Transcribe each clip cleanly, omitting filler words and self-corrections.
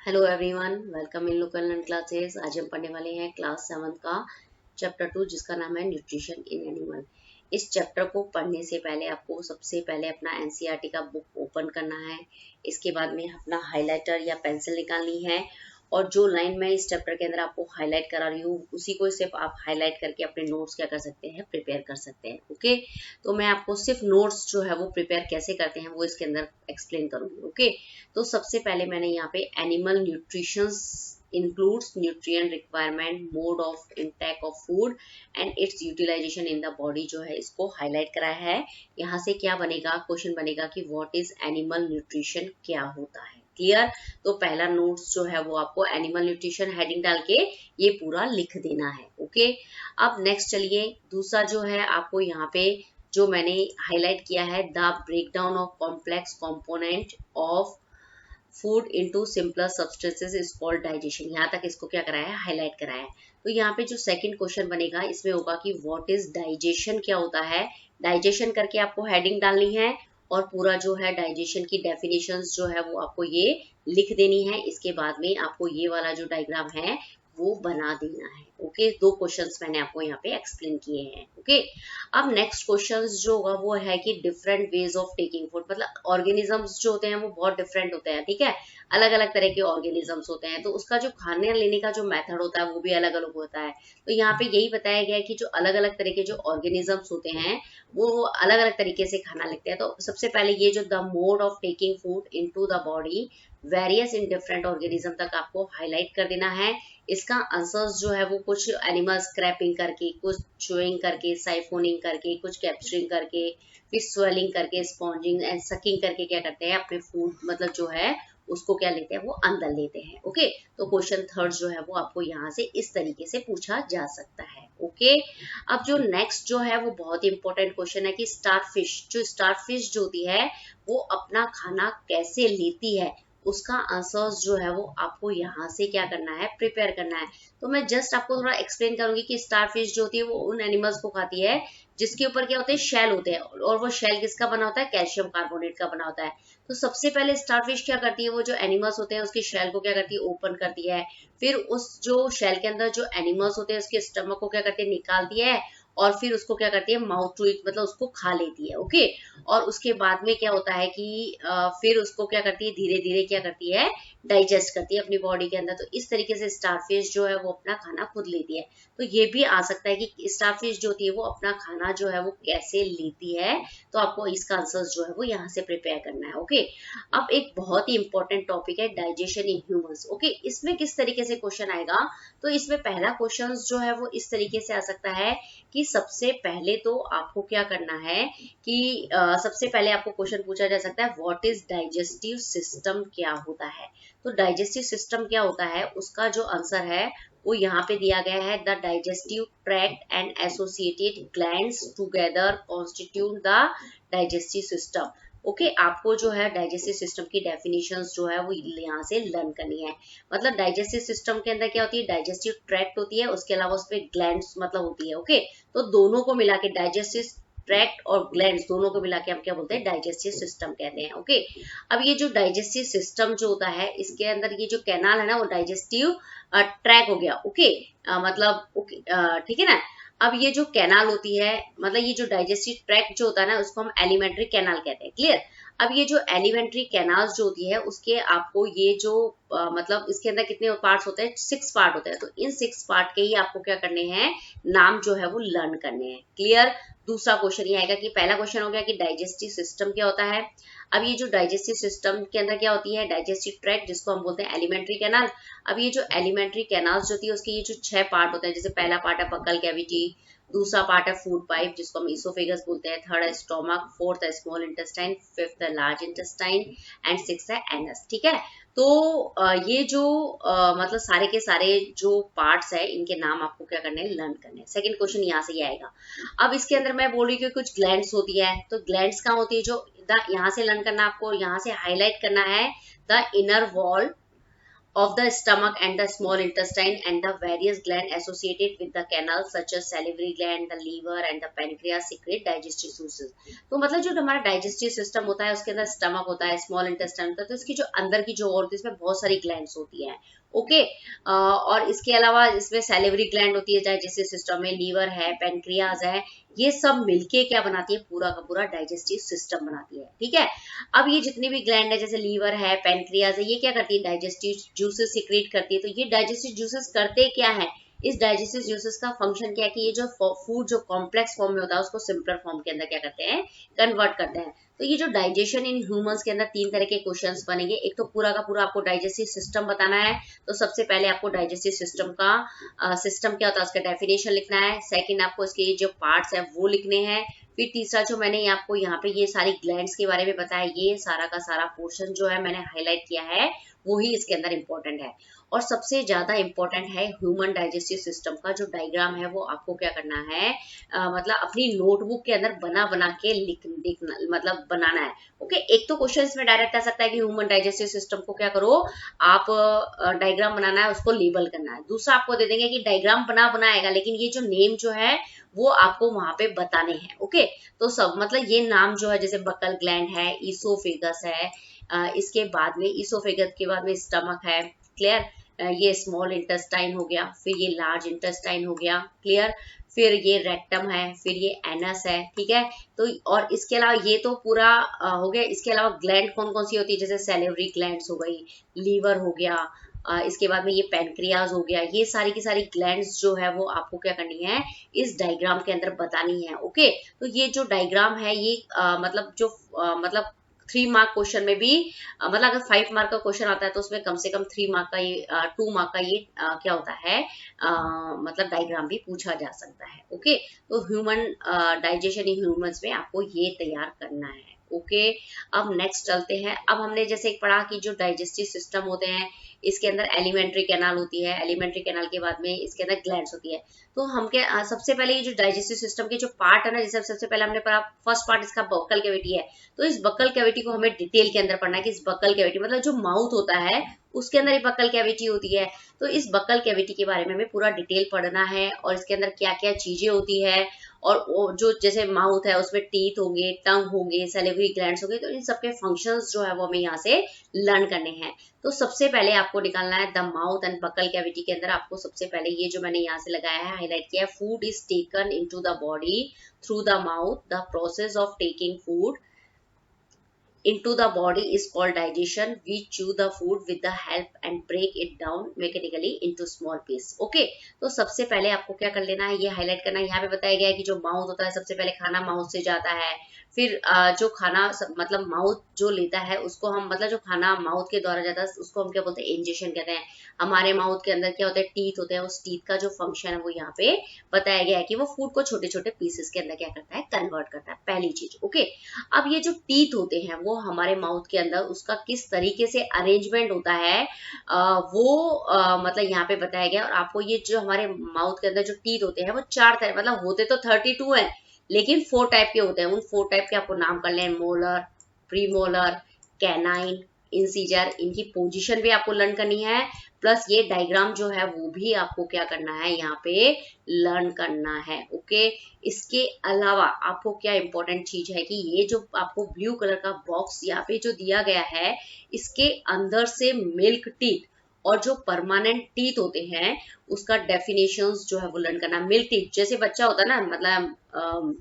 Hello everyone, welcome in local learn classes. आज हम पढ़ने वाले हैं क्लास 7 का चैप्टर 2 जिसका नाम है न्यूट्रिशन इन एनिमल। इस चैप्टर को पढ़ने से पहले आपको सबसे पहले अपना एनसीईआरटी का बुक ओपन करना है। इसके बाद में अपना हाइलाइटर या पेंसिल निकालनी है और जो लाइन मैं इस चैप्टर के अंदर आपको हाईलाइट करा रही हूँ उसी को सिर्फ आप हाईलाइट करके अपने नोट्स क्या कर सकते हैं, प्रिपेयर कर सकते हैं। ओके, तो मैं आपको सिर्फ नोट्स जो है वो प्रिपेयर कैसे करते हैं वो इसके अंदर एक्सप्लेन करूंगी। ओके, तो सबसे पहले मैंने यहाँ पे animal nutrition includes nutrient requirement, mode of intake of food and its utilization in the body जो है इसको हाईलाइट कराया है। यहाँ से क्या बनेगा, क्वेश्चन बनेगा कि व्हाट इज एनिमल न्यूट्रिशन, क्या होता है। क्लियर? तो पहला नोट्स जो है वो आपको एनिमल न्यूट्रिशन हेडिंग डाल के ये पूरा लिख देना है। ओके, अब नेक्स्ट चलिए, दूसरा जो है आपको यहाँ पे जो मैंने हाईलाइट किया है, the breakdown of complex component of food into simpler substances is called digestion. यहाँ तक इसको क्या कराया है, हाईलाइट कराया है। तो यहाँ पे जो सेकंड क्वेश्चन बनेगा इसमें होगा कि व्हाट इज डाइजेशन, क्या होता है। डाइजेशन करके आपको हेडिंग डालनी है और पूरा जो है डाइजेशन की डेफिनेशंस जो है वो आपको ये लिख देनी है। इसके बाद में आपको ये वाला जो डायग्राम है वो बना देना है। ओके, दो क्वेश्चंस मैंने आपको यहाँ पे एक्सप्लेन किए हैं। ओके, अब नेक्स्ट क्वेश्चंस जो होगा वो है कि different ways of taking food, मतलब ऑर्गेनिजम्स जो होते हैं वो बहुत डिफरेंट होते हैं। ठीक है, अलग अलग तरह के ऑर्गेनिजम्स होते हैं तो उसका जो खाने लेने का जो मेथड होता है वो भी अलग अलग होता है। तो यहाँ पे यही बताया गया है कि जो अलग अलग तरह के जो ऑर्गेनिजम्स होते हैं वो अलग अलग तरीके से खाना लेते हैं। तो सबसे पहले ये जो the mode of taking food into the body various in different organism तक आपको हाईलाइट कर देना है। इसका आंसर्स जो है वो कुछ एनिमल स्क्रैपिंग करके, कुछ चूइंग करके, साइफोनिंग करके, कुछ कैप्चरिंग करके, फिर स्वेलिंग करके, स्पॉन्जिंग एंड सकिंग करके क्या करते हैं, अपने फूड मतलब जो है उसको क्या लेते हैं, वो अंदर लेते हैं। ओके, तो क्वेश्चन थर्ड जो है वो आपको यहाँ से इस तरीके से पूछा जा सकता है। ओके, अब जो नेक्स्ट जो है वो बहुत ही इंपॉर्टेंट क्वेश्चन है कि स्टारफिश, जो स्टारफिश जो होती है वो अपना खाना कैसे लेती है, उसका आंसर्स जो है वो आपको यहाँ से क्या करना है, प्रिपेयर करना है। तो मैं जस्ट आपको थोड़ा एक्सप्लेन करूंगी कि स्टारफिश जो होती है वो उन एनिमल्स को खाती है जिसके ऊपर क्या होते हैं, शेल होते हैं, और वो शेल किसका बना होता है, कैल्शियम कार्बोनेट का बना होता है। तो सबसे पहले स्टारफिश क्या करती है, वो जो एनिमल्स होते हैं उसके शेल को क्या करती है, ओपन करती है। फिर उस जो शेल के अंदर जो एनिमल्स होते हैं उसके स्टमक को क्या करती है, निकालती है और फिर उसको क्या करती है, माउथ टू ईट, मतलब उसको खा लेती है। ओके, और उसके बाद में क्या होता है कि फिर उसको क्या करती है, धीरे धीरे क्या करती है, डाइजेस्ट करती है अपनी बॉडी के अंदर। तो इस तरीके से स्टारफिश जो है वो अपना खाना खुद लेती है। तो ये भी आ सकता है कि स्टारफिश जो होती है वो अपना खाना जो है वो कैसे लेती है। तो आपको इसका आंसर जो है वो यहाँ से प्रिपेयर करना है। ओके, अब एक बहुत ही इंपॉर्टेंट टॉपिक है डाइजेशन इन ह्यूमंस। ओके, इसमें किस तरीके से क्वेश्चन आएगा, तो इसमें पहला क्वेश्चन जो है वो इस तरीके से आ सकता है कि सबसे पहले तो आपको क्या करना है कि सबसे पहले आपको क्वेश्चन पूछा जा सकता है व्हाट इज डाइजेस्टिव सिस्टम, क्या होता है। तो डाइजेस्टिव सिस्टम क्या होता है उसका जो आंसर है वो यहाँ पे दिया गया है, the digestive tract and associated glands together constitute the digestive system. Okay, आपको जो है डाइजेस्टिव सिस्टम की डेफिनेशंस जो है वो यहाँ से लर्न करनी है। मतलब डाइजेस्टिव सिस्टम के अंदर क्या होती है, डाइजेस्टिव ट्रैक्ट होती है, उसके अलावा उस पर ग्लैंड्स मतलब होती है। ओके, तो दोनों को मिला के डाइजेस्टिव ट्रैक्ट और ग्लैंड्स दोनों को मिला के हम क्या बोलते हैं, डाइजेस्टिव सिस्टम कहते हैं। ओके, अब ये जो डाइजेस्टिव सिस्टम जो होता है इसके अंदर ये जो कैनाल है ना वो डाइजेस्टिव ट्रैक हो गया। ओके, मतलब ओके, ठीक है ना। अब ये जो कैनाल होती है, मतलब ये जो डाइजेस्टिव ट्रैक्ट जो होता है ना उसको हम एलिमेंट्री कैनाल कहते हैं। क्लियर? अब ये जो एलिमेंट्री कैनाल जो होती है उसके आपको ये जो मतलब इसके अंदर कितने पार्ट्स होते हैं, 6 पार्ट होते हैं। तो इन 6 पार्ट के ही आपको क्या करने हैं, नाम जो है वो लर्न करने हैं। क्लियर? दूसरा क्वेश्चन ये आएगा कि पहला क्वेश्चन हो गया कि डाइजेस्टिव सिस्टम क्या होता है। अब ये जो डाइजेस्टिव सिस्टम के अंदर क्या होती है, डाइजेस्टिव ट्रैक्ट जिसको हम बोलते हैं एलिमेंट्री कैनाल। अब ये जो एलिमेंट्री कैनाल्स जो होती है उसके ये जो 6 पार्ट होते हैं, जैसे पहला पार्ट है बकल कैविटी, दूसरा पार्ट है फूड पाइप जिसको हम इसोफेगस बोलते हैं, थर्ड है स्टोमक, फोर्थ है स्मॉल इंटेस्टाइन, फिफ्थ है लार्ज इंटेस्टाइन एंड सिक्स्थ है एनस। ठीक है, तो ये जो मतलब सारे के सारे जो पार्ट्स है इनके नाम आपको क्या करने हैं, लर्न करने हैं। सेकंड क्वेश्चन यहाँ से ही आएगा। अब इसके अंदर मैं बोल रही हूँ कि कुछ ग्लैंड्स होती है, तो ग्लैंड्स कहाँ होती है, जो यहाँ से लर्न करना, आपको यहाँ से हाईलाइट करना है the inner wall of the stomach and the small intestine and the various gland associated with the canal such as salivary gland, the liver and the pancreas secrete digestive juices. तो मतलब जो हमारा digestive system होता है उसके अंदर stomach होता है, स्मॉल इंटेस्टाइन होता है, तो इसकी जो अंदर की जो होती है इसमें बहुत सारी ग्लैंड्स होती हैं. ओके और इसके अलावा इसमें सैलिवरी ग्लैंड होती है डाइजेस्टिव सिस्टम में, लीवर है, पेनक्रियाज है, ये सब मिलके क्या बनाती है, पूरा का पूरा डाइजेस्टिव सिस्टम बनाती है. ठीक है, अब ये जितनी भी ग्लैंड है जैसे लीवर है, पेनक्रियाज है, ये क्या करती है, डाइजेस्टिव जूसेस सिक्रेट करती है. तो ये डाइजेस्टिव जूसेस करते क्या है, इस डाइजेस्टिव जूसेस का फंक्शन क्या है कि ये जो फूड जो कॉम्प्लेक्स फॉर्म में होता है उसको सिंपलर फॉर्म के अंदर क्या करते हैं, कन्वर्ट करते हैं. तो ये जो डाइजेशन इन ह्यूमंस के अंदर 3 तरह के क्वेश्चंस बनेंगे. एक तो पूरा का पूरा आपको डाइजेस्टिव सिस्टम बताना है, तो सबसे पहले आपको डाइजेस्टिव सिस्टम का सिस्टम क्या होता है उसका डेफिनेशन लिखना है. सेकंड आपको इसके जो पार्ट्स है वो लिखने हैं. फिर तीसरा जो मैंने आपको यहाँ पे ये सारी ग्लैंड्स के बारे में बताया, ये सारा का सारा पोर्शन जो है मैंने हाईलाइट किया है वो ही इसके अंदर इंपॉर्टेंट है. और सबसे ज्यादा इंपॉर्टेंट है ह्यूमन डाइजेस्टिव सिस्टम का जो डायग्राम है वो आपको क्या करना है, मतलब अपनी नोटबुक के अंदर बना बना के लिखना मतलब बनाना है. ओके, एक तो क्वेश्चन इसमें डायरेक्ट आ सकता है कि ह्यूमन डाइजेस्टिव सिस्टम को क्या करो आप डायग्राम बनाना है, उसको लेबल करना है. दूसरा आपको दे देंगे कि डायग्राम बनाएगा लेकिन ये जो नेम जो है वो आपको वहां पे बताने हैं. ओके, तो सब मतलब ये नाम जो है जैसे बकल ग्लैंड है, ईसोफेगस है, इसके बाद में ईसोफेगस के बाद में स्टमक है, क्लियर, ये स्मॉल इंटेस्टाइन हो गया, फिर ये लार्ज इंटेस्टाइन हो गया, क्लियर, फिर ये रेक्टम है, फिर ये एनस है. ठीक है, तो और इसके अलावा ये तो पूरा हो गया. इसके अलावा ग्लैंड कौन कौन सी होती है, जैसे सैलिवरी ग्लैंड्स हो गई, लीवर हो गया, इसके बाद में ये पैनक्रियाज हो गया. ये सारी की सारी ग्लैंड्स जो है वो आपको क्या करनी है, इस डायग्राम के अंदर बतानी है. ओके, तो ये जो डायग्राम है ये मतलब जो मतलब 3 मार्क क्वेश्चन में भी मतलब अगर 5 मार्क का क्वेश्चन आता है तो उसमें कम से कम 3 मार्क का ये 2 मार्क का ये क्या होता है मतलब डायग्राम भी पूछा जा सकता है. ओके, तो ह्यूमन डाइजेशन इन ह्यूमंस में आपको ये तैयार करना है. ओके, अब नेक्स्ट चलते हैं. अब हमने जैसे एक पढ़ा कि जो डाइजेस्टिव सिस्टम होते हैं इसके अंदर एलिमेंट्री कैनाल होती है, एलिमेंट्री कैनाल के बाद में इसके अंदर ग्लैंड्स होती है. तो हम क्या सबसे पहले ये जो डाइजेस्टिव सिस्टम के जो पार्ट है ना, जैसे सबसे पहले हमने पढ़ा फर्स्ट पार्ट इसका बक्कल कैविटी है. तो इस बक्कल कैविटी को हमें डिटेल के अंदर पढ़ना है कि इस बक्कल कैविटी मतलब जो माउथ होता है उसके अंदर ही बक्कल कैविटी होती है. तो इस बक्कल कैविटी के बारे में हमें पूरा डिटेल पढ़ना है और इसके अंदर क्या क्या चीजें होती है, और जो जैसे माउथ है उसमें टीथ होंगे, टंग होंगे, सैलिवरी ग्लैंड्स होंगे, तो इन सबके फंक्शंस जो है वो हमें यहाँ से लर्न करने हैं. तो सबसे पहले आपको निकालना है the mouth and buccal cavity के अंदर आपको सबसे पहले ये जो मैंने यहाँ से लगाया है हाईलाइट किया है, food is taken into the body through the mouth. The process of taking food into the body is called digestion. We chew the food with the help and break it down mechanically into small piece. Okay, तो सबसे पहले आपको क्या कर लेना है, ये highlight करना है. यहाँ पे बताया गया है कि जो माउथ होता है सबसे पहले खाना माउथ से जाता है, फिर जो खाना मतलब माउथ जो लेता है उसको हम मतलब जो खाना माउथ के द्वारा जाता है उसको हम क्या बोलते हैं, इंजेक्शन कहते हैं. हमारे माउथ के अंदर क्या होता है, टीथ होते हैं, उस टीथ का जो फंक्शन है वो यहाँ पे बताया गया है कि वो फूड को छोटे छोटे पीसेस के अंदर क्या करता है, कन्वर्ट करता है, पहली चीज. ओके, अब ये जो टीथ होते हैं वो हमारे माउथ के अंदर उसका किस तरीके से अरेंजमेंट होता है वो मतलब यहाँ पे बताया गया. और आपको ये जो हमारे माउथ के अंदर जो टीथ होते हैं वो 4 तरह मतलब होते तो 32 है लेकिन 4 टाइप के होते हैं. उन 4 टाइप के आपको नाम कर लें, मोलर, प्रीमोलर, कैनाइन, इंसीजर. इनकी पोजीशन भी आपको लर्न करनी है, प्लस ये डायग्राम जो है वो भी आपको क्या करना है यहाँ पे लर्न करना है. ओके, इसके अलावा आपको क्या इंपॉर्टेंट चीज है कि ये जो आपको ब्लू कलर का बॉक्स यहाँ पे जो दिया गया है इसके अंदर से मिल्क टीथ और जो परमानेंट टीथ होते हैं उसका डेफिनेशंस जो है वो लर्न करना. मिल्क टीथ जैसे बच्चा होता है ना, मतलब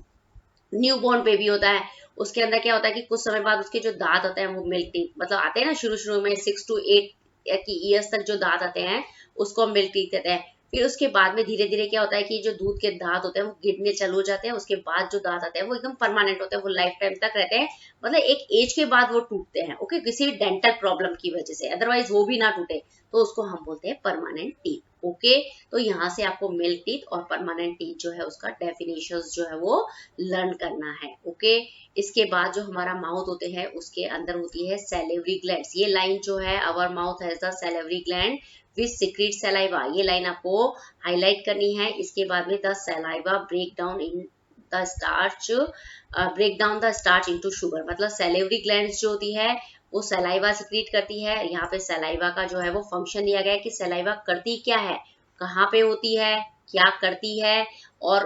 न्यू बॉर्न बेबी होता है, उसके अंदर क्या होता है कि कुछ समय बाद उसके जो दांत होते हैं वो मिल्क टीथ मतलब आते हैं ना, शुरू में 6 to 8 की ईयर्स तक जो दांत आते हैं उसको हम मिल्क टीथ कहते हैं. फिर उसके बाद में धीरे धीरे क्या होता है कि जो दूध के दांत होते हैं वो गिरने चालू हो जाते हैं. उसके बाद जो दांत आते हैं वो एकदम परमानेंट होते हैं, वो लाइफ टाइम तक रहते हैं, मतलब एक एज के बाद वो टूटते हैं. ओके, किसी डेंटल प्रॉब्लम की वजह से, अदरवाइज वो भी ना टूटे तो उसको हम बोलते हैं परमानेंट टीथ. ओके, तो यहाँ से आपको मिल्क टीथ और परमानेंट टीथ जो है उसका डेफिनेशंस जो है वो लर्न करना है. ओके, इसके बाद जो हमारा माउथ होते हैं उसके अंदर होती है सैलिवरी ग्लैंड्स. ये लाइन जो है our mouth has the salivary gland which secrete saliva, ये लाइन आपको हाईलाइट करनी है. इसके बाद में the saliva break down in the starch, break down the starch into sugar. मतलब सैलिवरी ग्लैंड्स जो होती है वो सलाइवा सिक्रीट करती है। यहाँ पे सलाइवा का जो है वो फंक्शन दिया गया है कि सलाइवा करती क्या है, कहाँ पे होती है, क्या करती है और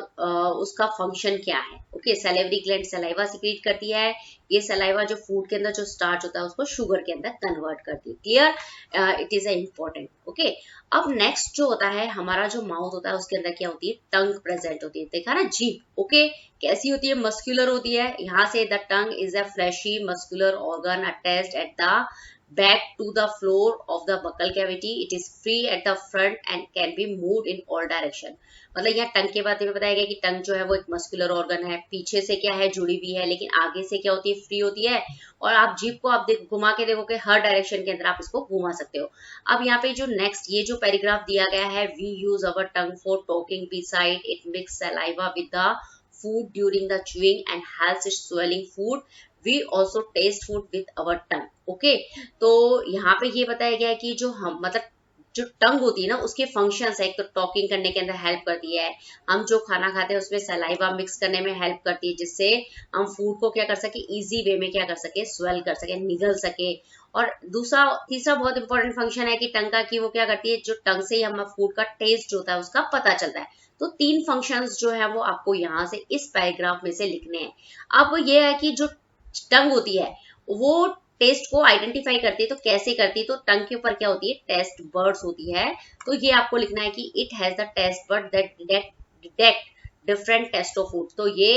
उसका फंक्शन क्या है। Okay, salivary gland saliva secrete करती है। ये सलाइवा जो फूड के अंदर जो स्टार्च होता है उसको शुगर के अंदर कन्वर्ट करती है। Clear, it is a important. Okay, अब नेक्स्ट जो होता है हमारा जो माउथ होता है उसके अंदर क्या होती है, टंग प्रेजेंट होती है। देखा ना जीभ। ओके, कैसी होती है, मस्कुलर होती है। यहाँ से the tongue is a fleshy muscular organ attached at the back to the floor of the buccal cavity. It is free at the front and can be moved in all direction. मतलब यहाँ टंग के बारे में बताया गया कि टंग जो है वो एक मस्कुलर ऑर्गन है, पीछे से क्या है, जुड़ी हुई है, लेकिन आगे से क्या होती है, फ्री होती है। और आप जीभ को आप घुमा के देखो कि हर डायरेक्शन के अंदर आप इसको घुमा सकते हो। अब यहाँ पे जो नेक्स्ट ये जो पैराग्राफ दिया गया है, we use our tongue for talking beside it mix saliva with the food during the chewing and helps it swallowing food. We also taste food with our tongue. Okay, तो यहाँ पे ये बताया गया है कि जो हम मतलब जो टंग होती है ना उसके फंक्शंस है। एक तो टॉकिंग करने के अंदर हेल्प करती है, हम जो खाना खाते हैं उसमें सलाइवा मिक्स करने में हेल्प करती है, जिससे हम फूड को क्या कर सके, इजी वे में क्या कर सके, स्वेल कर सके, निगल सके। और तीसरा बहुत इंपॉर्टेंट फंक्शन है कि टंग का, कि वो क्या करती है, जो टंग से ही हम फूड का टेस्ट होता है उसका पता चलता है। तो 3 फंक्शंस जो है वो आपको यहाँ से इस पैराग्राफ में से लिखने हैं। अब ये है कि जो टंग होती है वो टेस्ट को आइडेंटिफाई करती है। तो कैसे करती है, तो टंग के ऊपर क्या होती है, टेस्ट बर्ड्स होती है। तो ये आपको लिखना है कि it has the taste bud that detect different taste of food. तो ये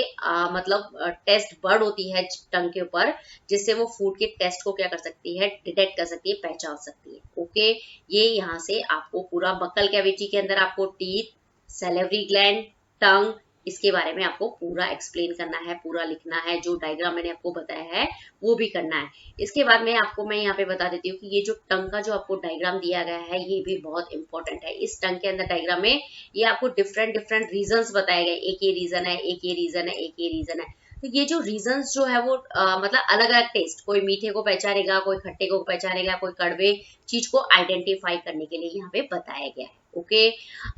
मतलब टेस्ट बर्ड होती है टंग के ऊपर, जिससे वो फूड के टेस्ट को क्या कर सकती है, डिटेक्ट कर सकती है, पहचान सकती है। ओके, ये यहाँ से आपको पूरा बक्कल कैविटी के अंदर आपको टीथ, सैलिवरी ग्लैंड, टंग, इसके बारे में आपको पूरा एक्सप्लेन करना है, पूरा लिखना है। जो डायग्राम मैंने आपको बताया है वो भी करना है। इसके बाद में आपको मैं यहाँ पे बता देती हूँ कि ये जो टंग का जो आपको डायग्राम दिया गया है ये भी बहुत इंपॉर्टेंट है। इस टंग के अंदर डायग्राम में ये आपको डिफरेंट रीजंस बताए गए। एक ये रीजन है, एक ये रीजन है, एक ये रीजन है। तो ये जो रीजंस जो है वो मतलब अलग अलग टेस्ट, कोई मीठे को पहचानेगा, कोई खट्टे को पहचानेगा, कोई कड़वे चीज को आइडेंटिफाई करने के लिए यहाँ पे बताया गया है। ओके,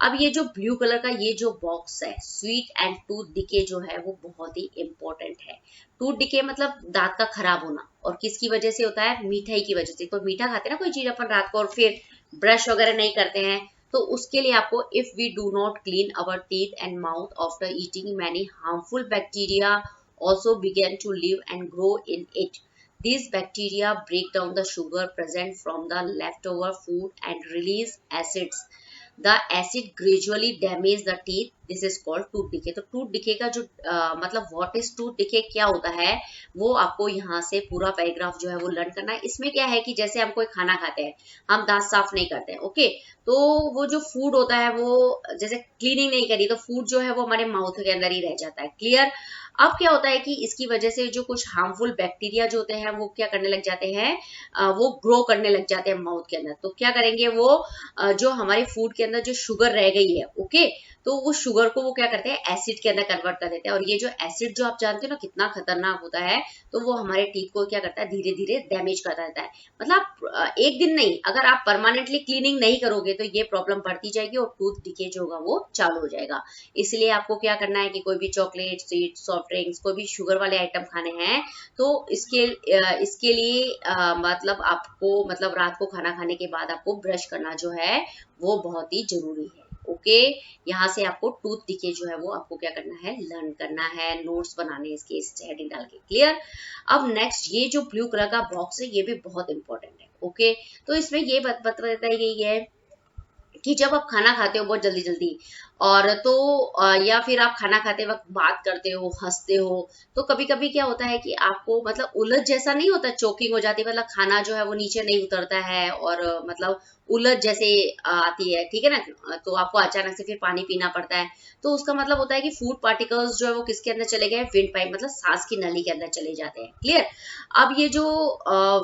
अब ये जो ब्लू कलर का ये जो बॉक्स है, स्वीट एंड टूथ डिके जो है वो बहुत ही इंपॉर्टेंट है। टूथ डिके मतलब दांत का खराब होना, और किसकी वजह से होता है, मिठाई की वजह से। कोई मीठा खाते हैं ना कोई चीज अपन रात को, और फिर ब्रश वगैरह नहीं करते हैं, तो उसके लिए आपको if we do not clean our teeth and mouth after eating many harmful bacteria also began to live and grow in it. These bacteria break down the sugar present from the leftover food and release acids. The acid gradually damage the teeth. This is called tooth decay. तो tooth decay का जो मतलब what is tooth decay क्या होता है वो आपको यहाँ से पूरा पैराग्राफ जो है वो लर्न करना है। इसमें क्या है कि जैसे हम कोई खाना खाते हैं, हम दांत साफ नहीं करते हैं। ओके, तो वो जो फूड होता है वो जैसे क्लीनिंग नहीं करी तो फूड जो है वो हमारे माउथ के अंदर ही रह जाता है। क्लियर। अब क्या होता है कि इसकी वजह से जो कुछ हार्मफुल बैक्टीरिया जो होते हैं वो क्या करने लग जाते हैं, वो ग्रो करने लग जाते हैं माउथ के अंदर। तो क्या करेंगे वो जो हमारे फूड के अंदर जो शुगर रह गई है, ओके, तो वो शुगर को वो क्या करते हैं, एसिड के अंदर कन्वर्ट कर देते हैं। और ये जो एसिड जो आप जानते हो ना कितना खतरनाक होता है, तो वो हमारे टीथ को क्या करता है, धीरे धीरे डैमेज करता रहता है। मतलब एक दिन नहीं, अगर आप परमानेंटली क्लीनिंग नहीं करोगे तो ये प्रॉब्लम बढ़ती जाएगी और टूथ डिके जो होगा वो चालू हो जाएगा। इसलिए आपको क्या करना है कि कोई भी चॉकलेट, स्वीट, सॉफ्ट ड्रिंक्स, कोई भी शुगर वाले आइटम खाने हैं तो इसके लिए मतलब आपको मतलब रात को खाना खाने के बाद आपको ब्रश करना जो है वो बहुत ही जरूरी है। ओके, यहाँ से आपको टूथ डिके जो है वो आपको क्या करना है, लर्न करना है, नोट्स बनाने इसके इस हेडिंग डाल के। क्लियर। अब नेक्स्ट ये जो ब्लू कलर का बॉक्स है ये भी बहुत इंपॉर्टेंट है। ओके, तो इसमें ये बताई गई है कि जब आप खाना खाते हो बहुत जल्दी जल्दी और तो या फिर आप खाना खाते वक्त बात करते हो, हंसते हो, तो कभी कभी क्या होता है कि आपको मतलब उलझ जैसा नहीं होता, चोकिंग हो जाती है, मतलब खाना जो है वो नीचे नहीं उतरता है और मतलब उलझ जैसे आती है, ठीक है ना, तो आपको अचानक से फिर पानी पीना पड़ता है। तो उसका मतलब होता है कि फूड पार्टिकल्स जो है वो किसके अंदर चले गए, विंड पाइप मतलब सांस की नली के अंदर चले जाते हैं। क्लियर। अब ये जो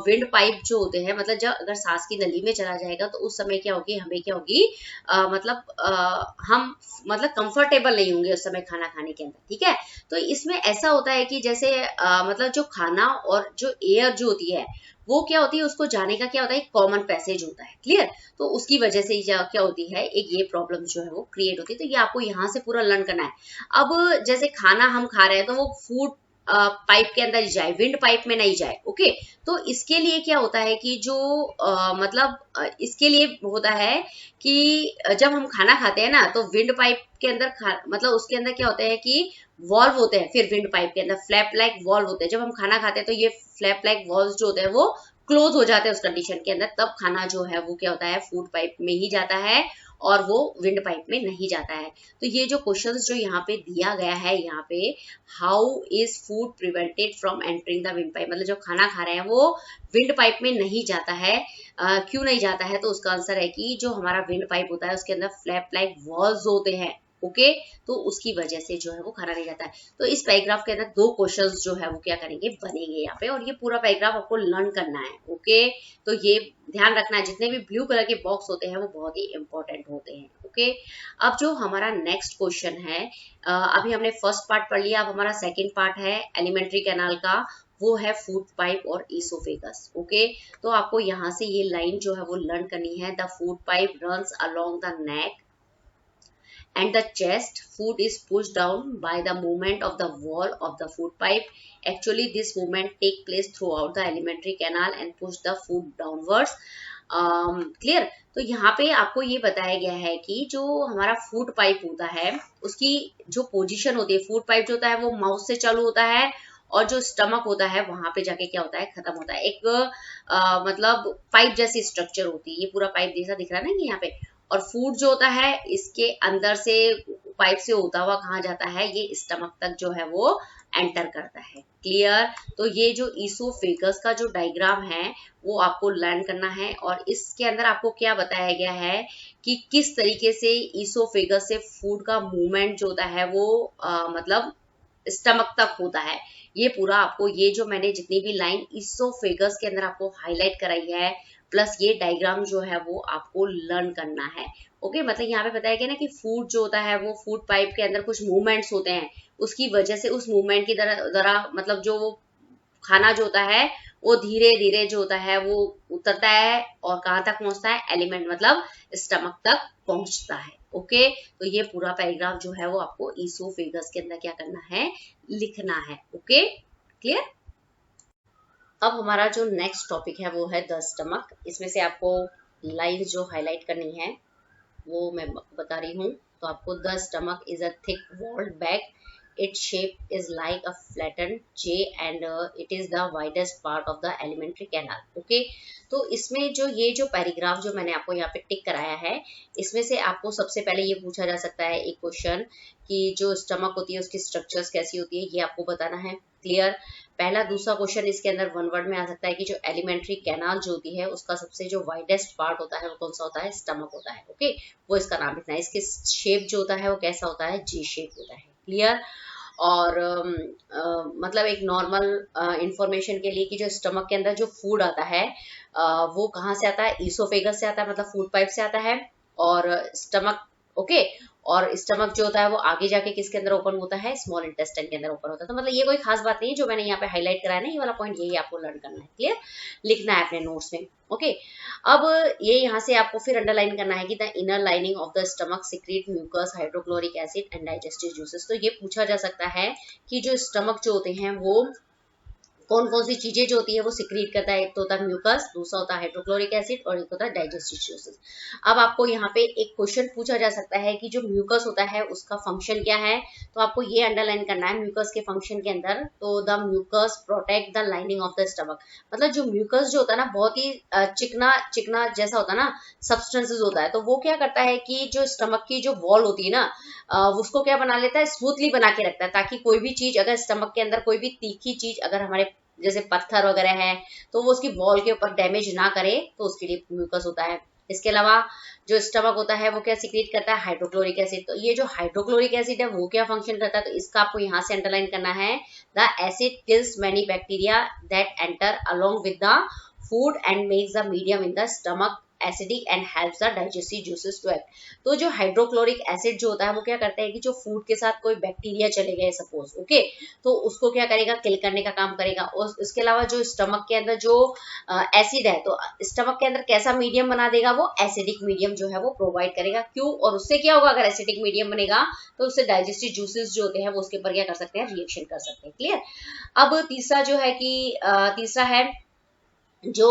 विंड पाइप जो होते हैं मतलब जब अगर सांस की नली में चला जाएगा तो उस समय क्या होगी, हमें क्या होगी हम मतलब कंफर्टेबल नहीं होंगे उस समय खाना खाने के अंदर। ठीक है, तो इसमें ऐसा होता है कि जैसे मतलब जो खाना और जो एयर जो होती है वो क्या होती है, उसको जाने का क्या होता है, कॉमन पैसेज होता है। क्लियर। तो उसकी वजह से क्या होती है, एक ये प्रॉब्लम जो है वो क्रिएट होती है। तो ये आपको यहाँ से पूरा लर्न करना है। अब जैसे खाना हम खा रहे हैं तो वो फूड पाइप के अंदर जाए, विंड पाइप में नहीं जाए। ओके, तो इसके लिए क्या होता है कि जो इसके लिए होता है कि जब हम खाना खाते हैं ना, तो विंड पाइप के अंदर मतलब उसके अंदर क्या होता है कि वॉल्व होते हैं, फिर विंड पाइप के अंदर फ्लैप लाइक वॉल्व होते हैं। जब हम खाना खाते हैं तो ये फ्लैप लाइक वॉल्व जो होते हैं वो क्लोज हो जाते हैं उस कंडीशन के अंदर, तब खाना जो है वो क्या होता है, फूड पाइप में ही जाता है और वो विंड पाइप में नहीं जाता है। तो ये जो क्वेश्चंस जो यहाँ पे दिया गया है, यहाँ पे how is food prevented from entering the wind pipe, मतलब जो खाना खा रहे हैं वो विंड पाइप में नहीं जाता है। क्यों नहीं जाता है, तो उसका आंसर है कि जो हमारा विंड पाइप होता है उसके अंदर फ्लैप लाइक वॉल्व्स होते हैं। ओके, तो उसकी वजह से जो है वो खाना नहीं जाता है। तो इस पैराग्राफ के अंदर 2 क्वेश्चंस जो है वो क्या करेंगे, बनेंगे यहाँ पे, और ये पूरा पैराग्राफ आपको लर्न करना है। ओके, तो ये ध्यान रखना है, जितने भी ब्लू कलर के बॉक्स होते हैं वो बहुत ही इंपॉर्टेंट होते हैं। ओके, अब जो हमारा नेक्स्ट क्वेश्चन है, अभी हमने फर्स्ट पार्ट पढ़ लिया, अब हमारा सेकेंड पार्ट है एलिमेंट्री कैनाल का, वो है फूड पाइप और ईसोफेगस। ओके, तो आपको यहाँ से ये लाइन जो है वो लर्न करनी है, the food pipe runs along the neck and the chest, food is pushed down by the movement of the wall of the food pipe. Actually this movement take place throughout the alimentary canal and push the food downwards. Clear, तो यहाँ पे आपको ये बताया गया है कि जो हमारा फूड पाइप होता है उसकी जो पोजीशन होती है, फूड पाइप जो होता है वो माउथ से चालू होता है और जो स्टमक होता है वहां पे जाके क्या होता है, खत्म होता है। एक मतलब पाइप जैसी स्ट्रक्चर होती है, ये पूरा पाइप जैसा दिख रहा है ना कि यहाँ पे, और फूड जो होता है इसके अंदर से पाइप से होता हुआ कहाँ जाता है, ये स्टमक तक जो है वो एंटर करता है। क्लियर, तो ये जो ईसोफेगस का जो डायग्राम है वो आपको लर्न करना है, और इसके अंदर आपको क्या बताया गया है कि किस तरीके से ईसोफेगस से फूड का मूवमेंट जो होता है वो मतलब स्टमक तक होता है। ये पूरा आपको, ये जो मैंने जितनी भी लाइन ईसोफेगस के अंदर आपको हाईलाइट कराई है प्लस ये डायग्राम जो है वो आपको लर्न करना है। ओके, मतलब यहाँ पे बताया गया ना कि फूड जो होता है वो फूड पाइप के अंदर कुछ मूवमेंट्स होते हैं, उसकी वजह से उस मूवमेंट की तरह मतलब जो वो खाना जो होता है वो धीरे धीरे जो होता है वो उतरता है और कहाँ तक पहुंचता है, एलिमेंट मतलब स्टमक तक पहुंचता है। ओके, तो ये पूरा पैराग्राफ जो है वो आपको ईसोफेगस के अंदर क्या करना है, लिखना है। Okay, clear. अब हमारा जो नेक्स्ट टॉपिक है वो है द स्टमक। इसमें से आपको लाइंस जो हाईलाइट करनी है वो मैं बता रही हूँ। तो आपको the stomach is a thick walled bag, its shape is like a flattened J and it is the widest part of the alimentary canal. Okay, तो इसमें जो ये जो पैराग्राफ जो मैंने आपको यहाँ पे टिक कराया है, इसमें से आपको सबसे पहले ये पूछा जा सकता है एक क्वेश्चन कि जो स्टमक होती है उसकी स्ट्रक्चर्स कैसी होती है, ये आपको बताना है। क्लियर, पहला दूसरा क्वेश्चन इसके अंदर वन वर्ड में आ सकता है कि जो एलिमेंट्री कैनाल जो होती है उसका सबसे जो वाइडेस्ट पार्ट होता है वो कौन सा होता है, स्टमक होता है। ओके, वो इसका नाम लिखना है। इसके शेप जो होता है वो कैसा होता है, जी शेप होता है। क्लियर, और मतलब एक नॉर्मल इंफॉर्मेशन के लिए कि जो स्टमक के अंदर जो फूड आता है वो कहाँ से आता है, ईसोफेगस से आता है, मतलब फूड पाइप से आता है। और स्टमक, ओके, और स्टमक जो होता है वो आगे जाके किसके अंदर ओपन होता है, स्मॉल इंटेस्टाइन के अंदर ओपन होता है। तो मतलब ये कोई खास बात नहीं है, जो मैंने यहाँ पे हाईलाइट कराया ना ये वाला पॉइंट, यही आपको लर्न करना है। क्लियर, लिखना है अपने नोट्स में। ओके, अब ये यहाँ से आपको फिर अंडरलाइन करना है कि the inner lining of the stomach secrete mucus, hydrochloric acid and digestive juices. तो ये पूछा जा सकता है कि जो स्टमक जो होते हैं वो कौन कौन सी चीजें जो होती है वो सिक्रीट करता है। एक तो होता है म्यूकस, दूसरा होता है हाइड्रोक्लोरिक एसिड और एक होता है डाइजेस्टिव जूसेस। अब आपको यहाँ पे एक क्वेश्चन पूछा जा सकता है कि जो म्यूकस होता है उसका फंक्शन क्या है, तो आपको ये अंडरलाइन करना है म्यूकस के फंक्शन के अंदर। तो the mucus protect the lining of the stomach, मतलब जो म्यूकस जो होता है ना बहुत ही चिकना चिकना जैसा होता है ना, सब्सटेंसेस होता है, तो वो क्या करता है कि जो स्टमक की जो वॉल होती है ना उसको क्या बना लेता है, स्मूथली बना के रखता है, ताकि कोई भी चीज अगर स्टमक के अंदर कोई भी तीखी चीज अगर हमारे जैसे पत्थर वगैरह है तो वो उसकी वॉल के ऊपर डैमेज ना करे, तो उसके लिए म्यूकस होता है। इसके अलावा जो स्टमक होता है वो क्या सीक्रेट करता है, हाइड्रोक्लोरिक एसिड। तो ये जो हाइड्रोक्लोरिक एसिड है वो क्या फंक्शन करता है, तो इसका आपको यहाँ से अंडरलाइन करना है, the acid kills many bacteria that enter along with the food and makes the medium in the stomach acidic and helps the digestive juices to act. तो जो हाइड्रोक्लोरिक एसिड जो होता है वो क्या करता है कि जो फूड के साथ कोई बैक्टीरिया चले गए सपोज, ओके, तो उसको क्या करेगा, किल करने का काम करेगा। और इसके अलावा जो स्टमक के अंदर जो एसिड है, तो स्टमक के अंदर कैसा मीडियम बना देगा, वो एसिडिक मीडियम जो है वो प्रोवाइड करेगा। क्यों? और उससे क्या होगा, अगर एसिडिक मीडियम बनेगा तो उससे डाइजेस्टिव जूसेस जो होते हैं वो उसके ऊपर क्या कर सकते हैं, रिएक्शन कर सकते हैं। क्लियर। अब तीसरा जो है कि तीसरा है जो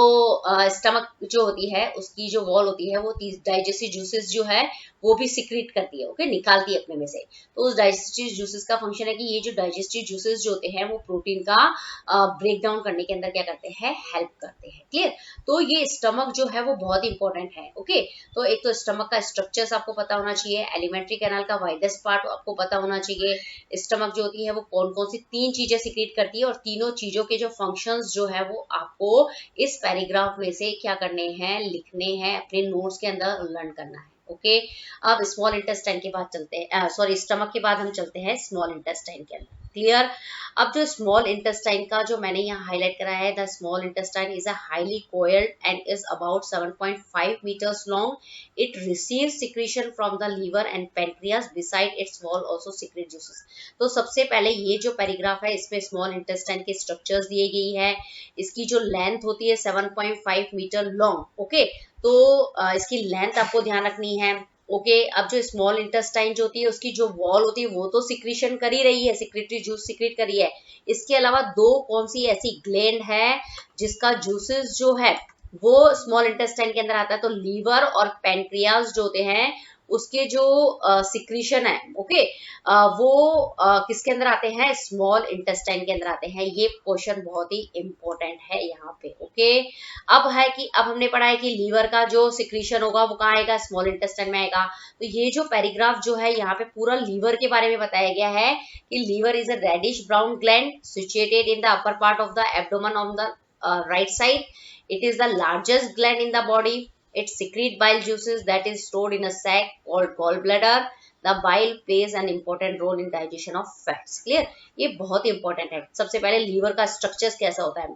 स्टमक जो होती है उसकी जो वॉल होती है वो डाइजेस्टिव जूसेस जो है वो भी सिक्रीट करती है, ओके, निकालती है अपने में से। तो उस डाइजेस्टिव जूसेस का फंक्शन है कि ये जो डाइजेस्टिव जूसेस जो होते हैं वो प्रोटीन का ब्रेक डाउन करने के अंदर क्या करते हैं, हेल्प करते हैं। क्लियर। तो ये स्टमक जो है वो बहुत इंपॉर्टेंट है, ओके। तो एक तो स्टमक का स्ट्रक्चर्स आपको पता होना चाहिए, एलिमेंट्री कैनाल का वाइडेस्ट पार्ट आपको पता होना चाहिए, स्टमक जो होती है वो कौन कौन सी 3 चीजें सिक्रीट करती है, और तीनों चीजों के जो फंक्शंस जो है वो आपको इस पैराग्राफ में से क्या करने हैं, लिखने हैं, अपने नोट्स के अंदर लर्न करना है, ओके। अब स्मॉल इंटेस्टाइन के बाद चलते हैं, सॉरी स्टमक के बाद हम चलते हैं स्मॉल इंटेस्टाइन के अंदर। क्लियर। अब जो स्मॉल इंटेस्टाइन का जो मैंने यहाँ हाईलाइट करा है, the small intestine is a highly coiled and is about 7.5 metres long. It receives secretion from the liver and pancreas, beside its wall also secrete juices. तो सबसे पहले ये जो पैराग्राफ है इसमें स्मॉल इंटेस्टाइन के स्ट्रक्चर्स दिए गई है। इसकी जो लेंथ होती है 7.5 मीटर लॉन्ग, ओके। तो इसकी लेंथ आपको ध्यान रखनी है, ओके। अब जो स्मॉल इंटेस्टाइन जो होती है उसकी जो वॉल होती है वो तो सिक्रीशन कर ही रही है, सिक्रेटरी जूस सिक्रेट कर रही है। इसके अलावा दो कौन सी ऐसी ग्लैंड है जिसका जूसेस जो है वो स्मॉल इंटेस्टाइन के अंदर आता है, तो लीवर और पैनक्रियाज जो होते हैं उसके जो सिक्रीशन है, ओके, वो किसके अंदर आते हैं, स्मॉल इंटेस्टाइन के अंदर आते हैं। ये क्वेश्चन बहुत ही इंपॉर्टेंट है यहाँ पे, ओके। अब है कि अब हमने पढ़ा है कि लीवर का जो सिक्रीशन होगा वो कहाँ आएगा, स्मॉल इंटेस्टाइन में आएगा। तो ये जो पैराग्राफ जो है यहाँ पे पूरा लीवर के बारे में बताया गया है कि liver is a reddish brown gland situated in the upper part of the abdomen on the right side. It is the largest gland in the body. It secretes bile juices that is stored in a sac called gallbladder. The bile plays an important role in digestion of fats. Clear? ये बहुत important है। सबसे पहले liver का structure कैसा होता है।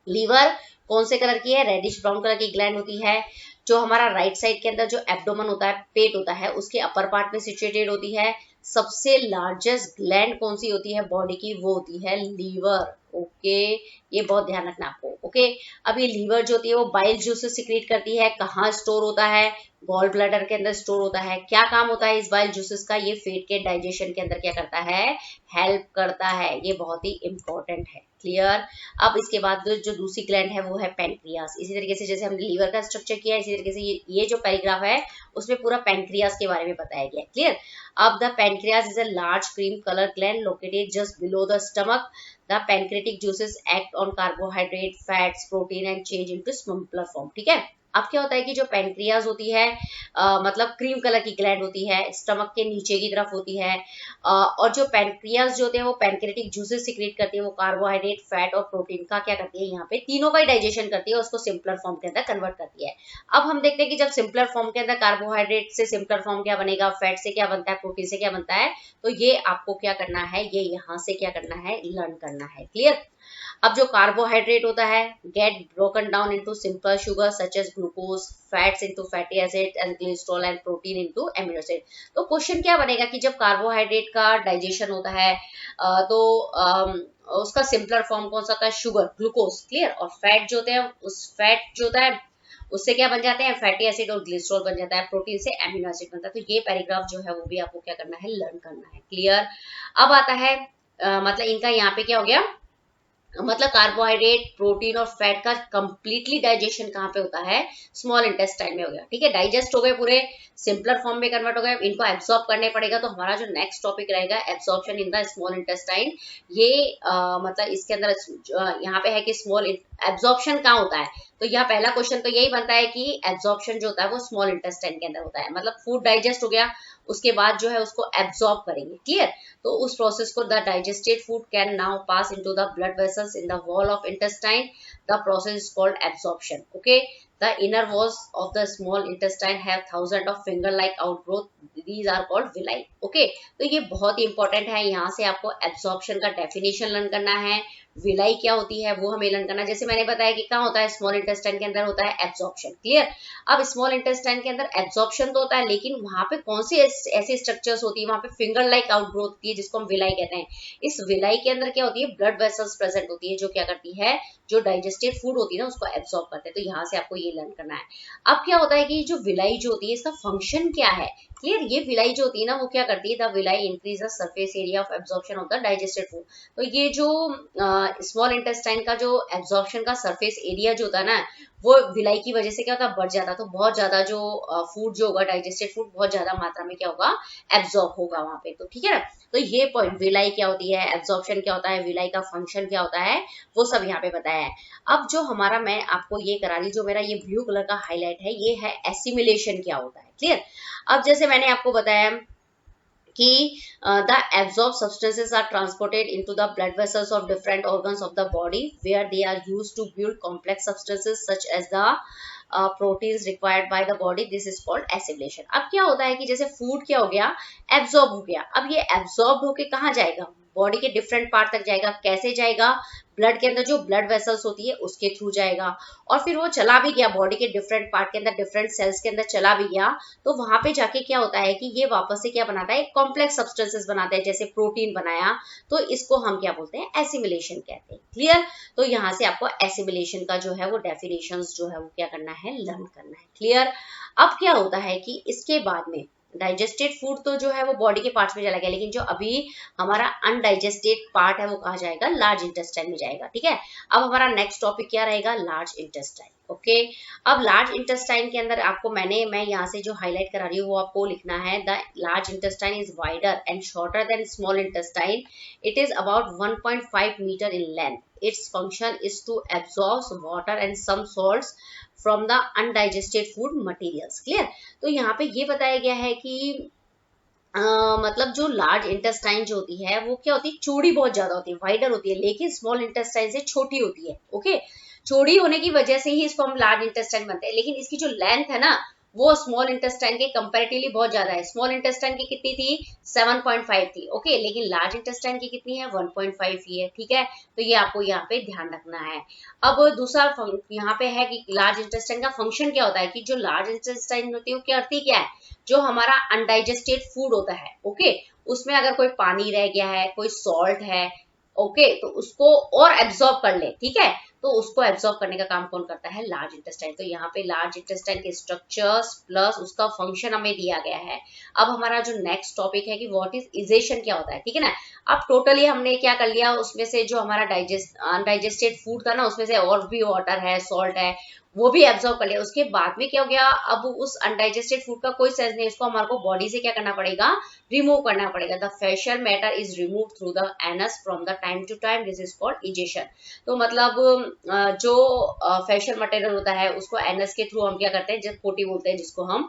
Liver कौन से कलर की है, रेडिश ब्राउन कलर की ग्लैंड होती है, जो हमारा राइट साइड के अंदर जो एब्डोमेन होता है, पेट होता है, उसके अपर पार्ट में सिचुएटेड होती है। सबसे लार्जेस्ट ग्लैंड कौन सी होती है बॉडी की, वो होती है लीवर, ओके। ये बहुत ध्यान रखना आपको, ओके। अब ये लीवर जो होती है वो बाइल जूसेस सिक्रीट करती है। कहाँ स्टोर होता है, गॉल ब्लैडर के अंदर स्टोर होता है। क्या काम होता है इस बाइल जूसेस का, ये फैट के डाइजेशन के अंदर क्या करता है, हेल्प करता है। ये बहुत ही इंपॉर्टेंट है। क्लियर। अब इसके बाद जो दूसरी ग्लैंड है वो है पैनक्रियास। इसी तरीके से जैसे हमने लीवर का स्ट्रक्चर किया, इसी तरीके से ये जो पैराग्राफ है उसमें पूरा पैनक्रियास के बारे में बताया गया। क्लियर। अब the pancreas is a large cream colour gland located just below the stomach. The pancreatic juices act on carbohydrate, fats, protein and change into simpler form. ठीक है। अब क्या होता है कि जो पैनक्रियाज होती है मतलब क्रीम कलर की ग्लैंड होती है, स्टमक के नीचे की तरफ होती है, और जो पैनक्रियाज जो होते हैं वो पैनक्रेटिक जूसेस सिक्रेट करती है। वो कार्बोहाइड्रेट, फैट और प्रोटीन का क्या करती है, यहाँ पे तीनों का ही डाइजेशन करती है, उसको सिंपलर फॉर्म के अंदर कन्वर्ट करती है। अब हम देखते हैं कि जब सिंपलर फॉर्म के अंदर कार्बोहाइड्रेट से सिंपलर फॉर्म क्या बनेगा, फैट से क्या बनता है, प्रोटीन से क्या बनता है, तो ये आपको क्या करना है, ये यहाँ से क्या करना है, लर्न करना है। क्लियर। अब जो कार्बोहाइड्रेट होता है get broken down into simple sugar such as glucose, fats into fatty acid and cholesterol and protein into amino acid. तो क्वेश्चन क्या बनेगा कि जब कार्बोहाइड्रेट का डाइजेशन होता है तो उसका सिंपलर फॉर्म कौन सा होता है, शुगर, ग्लूकोज। क्लियर। और फैट जो होते हैं उस फैट जो होता है उससे क्या बन जाते हैं, फैटी एसिड और ग्लिसरॉल बन जाता है, प्रोटीन से एमिनो एसिड बनता है। तो ये पैराग्राफ जो है वो भी आपको क्या करना है, लर्न करना है। क्लियर। अब आता है मतलब इनका यहाँ पे क्या हो गया, मतलब कार्बोहाइड्रेट, प्रोटीन और फैट का कंप्लीटली डाइजेशन कहाँ पे होता है, स्मॉल इंटेस्टाइन में हो गया। ठीक है। डाइजेस्ट हो गए, पूरे सिंपलर फॉर्म में कन्वर्ट हो गए, इनको एब्सॉर्ब करने पड़ेगा। तो हमारा जो नेक्स्ट टॉपिक रहेगा absorption in the small intestine. ये मतलब इसके अंदर यहाँ पे है कि स्मॉल एब्सॉर्प्शन कहाँ होता है, तो यहाँ पहला क्वेश्चन तो यही बनता है कि एब्सॉर्प्शन जो होता है वो स्मॉल इंटेस्टाइन के अंदर होता है। मतलब फूड डाइजेस्ट हो गया, उसके बाद जो है उसको एब्सॉर्ब करेंगे। क्लियर। तो उस प्रोसेस को the digested food can now pass into the blood vessels in the wall of intestine. The process is called absorption. Okay. The inner walls of the small intestine have thousands of finger-like outgrowth. These are called villi. Okay. तो ये बहुत ही important है। यहाँ से आपको absorption का definition learn करना है, विलाई क्या होती है वो हमें लर्न करना। जैसे मैंने बताया कि कहाँ होता है, स्मॉल इंटेस्टाइन के अंदर होता है एब्जॉर्प्शन। क्लियर। अब स्मॉल इंटेस्टाइन के अंदर एब्जॉर्प्शन तो होता है, लेकिन वहां पे कौन सी ऐसी स्ट्रक्चर्स होती है, वहां पे फिंगर लाइक आउटग्रोथ होती है जिसको हम विलाई कहते हैं। इस विलाई के अंदर क्या होती है, ब्लड वेसल्स प्रेजेंट होती है जो क्या करती है, जो डाइजेस्टेड फूड होती है ना उसको एब्जॉर्ब करते हैं। तो यहाँ से आपको ये लर्न करना है। अब क्या होता है कि जो विलाई जो होती है इसका फंक्शन क्या है। क्लियर। ये विलाई जो होती है ना वो क्या करती है, the villi increase the surface area of absorption of the digested food. तो ये जो स्मॉल इंटेस्टाइन का जो एब्जॉर्प्शन का सरफेस एरिया जो होता है ना वो विलाई की वजह से क्या होता है, बढ़ जाता है। तो बहुत ज्यादा जो फूड जो होगा, डाइजेस्टेड फूड बहुत ज्यादा मात्रा में क्या होगा, एब्जॉर्ब होगा वहां पे। तो ठीक है ना। तो ये पॉइंट, विलाई क्या होती है, एब्जॉर्प्शन क्या होता है, विलाई का फंक्शन क्या होता है, वो सब यहाँ पे बताया है। अब जो हमारा, मैं आपको ये करा रही, जो मेरा ये ब्लू कलर का हाईलाइट है ये है एसिमिलेशन क्या होता है। क्लियर। अब जैसे मैंने आपको बताया कि the absorbed substances are transported into the blood vessels of different organs of the body where they are used to build complex substances such as the proteins required by the body. This is called assimilation. अब क्या होता है कि जैसे food क्या हो गया, absorb हो गया। अब ये एब्जॉर्ब होके कहाँ जाएगा, बॉडी के डिफरेंट पार्ट तक जाएगा। कैसे जाएगा, ब्लड के अंदर जो ब्लड वेसल्स होती है उसके थ्रू जाएगा। और फिर वो चला भी गया बॉडी के डिफरेंट पार्ट के अंदर, डिफरेंट सेल्स के अंदर चला भी गया, तो वहां पे जाके क्या होता है कि ये वापस से क्या बनाता है, कॉम्प्लेक्स सब्सटेंसेस बनाता है। जैसे प्रोटीन बनाया तो इसको हम क्या बोलते हैं, एसिमिलेशन कहते हैं। क्लियर। तो यहाँ से आपको एसिमिलेशन का जो है वो डेफिनेशंस जो है वो क्या करना है, लर्न करना है। क्लियर। अब क्या होता है कि इसके बाद में डाइजेस्टेड फूड तो जो है वो बॉडी के पार्ट्स में चला गया, लेकिन जो अभी हमारा अनडाइजेस्टेड पार्ट है वो कहाँ जाएगा, लार्ज इंटेस्टाइन में जाएगा। ठीक है। अब हमारा नेक्स्ट टॉपिक क्या रहेगा, लार्ज इंटेस्टाइन। ओके। अब लार्ज इंटेस्टाइन के अंदर आपको मैं यहाँ से जो हाईलाइट करा रही हूँ वो आपको लिखना है, the large intestine is wider and shorter than small intestine. It is about 1.5 metre in length. Its function is to absorb water and some salts from the undigested food materials. Clear? तो यहाँ पे ये बताया गया है कि मतलब जो लार्ज इंटेस्टाइन जो होती है वो क्या होती है, चौड़ी बहुत ज्यादा होती है, वाइडर होती है, लेकिन स्मॉल इंटेस्टाइन से छोटी होती है। ओके। चौड़ी होने की वजह से ही इसको हम लार्ज इंटेस्टाइन बनते हैं, लेकिन इसकी जो लेंथ है ना वो स्मॉल इंटेस्टाइन के कंपैरेटिवली बहुत ज्यादा है। स्मॉल इंटेस्टाइन की कितनी थी, 7.5 थी। ओके। लेकिन लार्ज इंटेस्टाइन की कितनी है, 1.5 ही है। ठीक है। तो ये आपको यहाँ पे ध्यान रखना है। अब दूसरा यहाँ पे है कि लार्ज इंटेस्टाइन का फंक्शन क्या होता है, कि जो लार्ज इंटेस्टाइन होती है वो करती क्या है, जो हमारा अनडाइजेस्टेड फूड होता है, ओके, उसमें अगर कोई पानी रह गया है, कोई सॉल्ट है, ओके, तो उसको और एब्जॉर्ब कर ले। ठीक है। तो उसको एब्जॉर्ब करने का काम कौन करता है, लार्ज इंटेस्टाइन। तो यहाँ पे लार्ज इंटेस्टाइन के स्ट्रक्चर्स प्लस उसका फंक्शन हमें दिया गया है। अब हमारा जो नेक्स्ट टॉपिक है कि व्हाट इज इजेशन क्या होता है। ठीक है ना। अब टोटली हमने क्या कर लिया, उसमें से जो हमारा अनडाइजेस्टेड फूड था ना उसमें से और भी वाटर है, सॉल्ट है, वो भी एब्जॉर्ब कर लिया। उसके बाद में क्या हो गया, अब उस अनडाइजेस्टेड फूड का कोई सेंस नहीं, इसको हमारे को बॉडी से क्या करना पड़ेगा, रिमूव करना पड़ेगा। The faecal matter is remove through the anus from the time to time, this is called egestion. तो मतलब जो फेशियल मटेरियल होता है उसको एनस के थ्रू हम क्या करते हैं, जब पोटी बोलते हैं जिसको हम,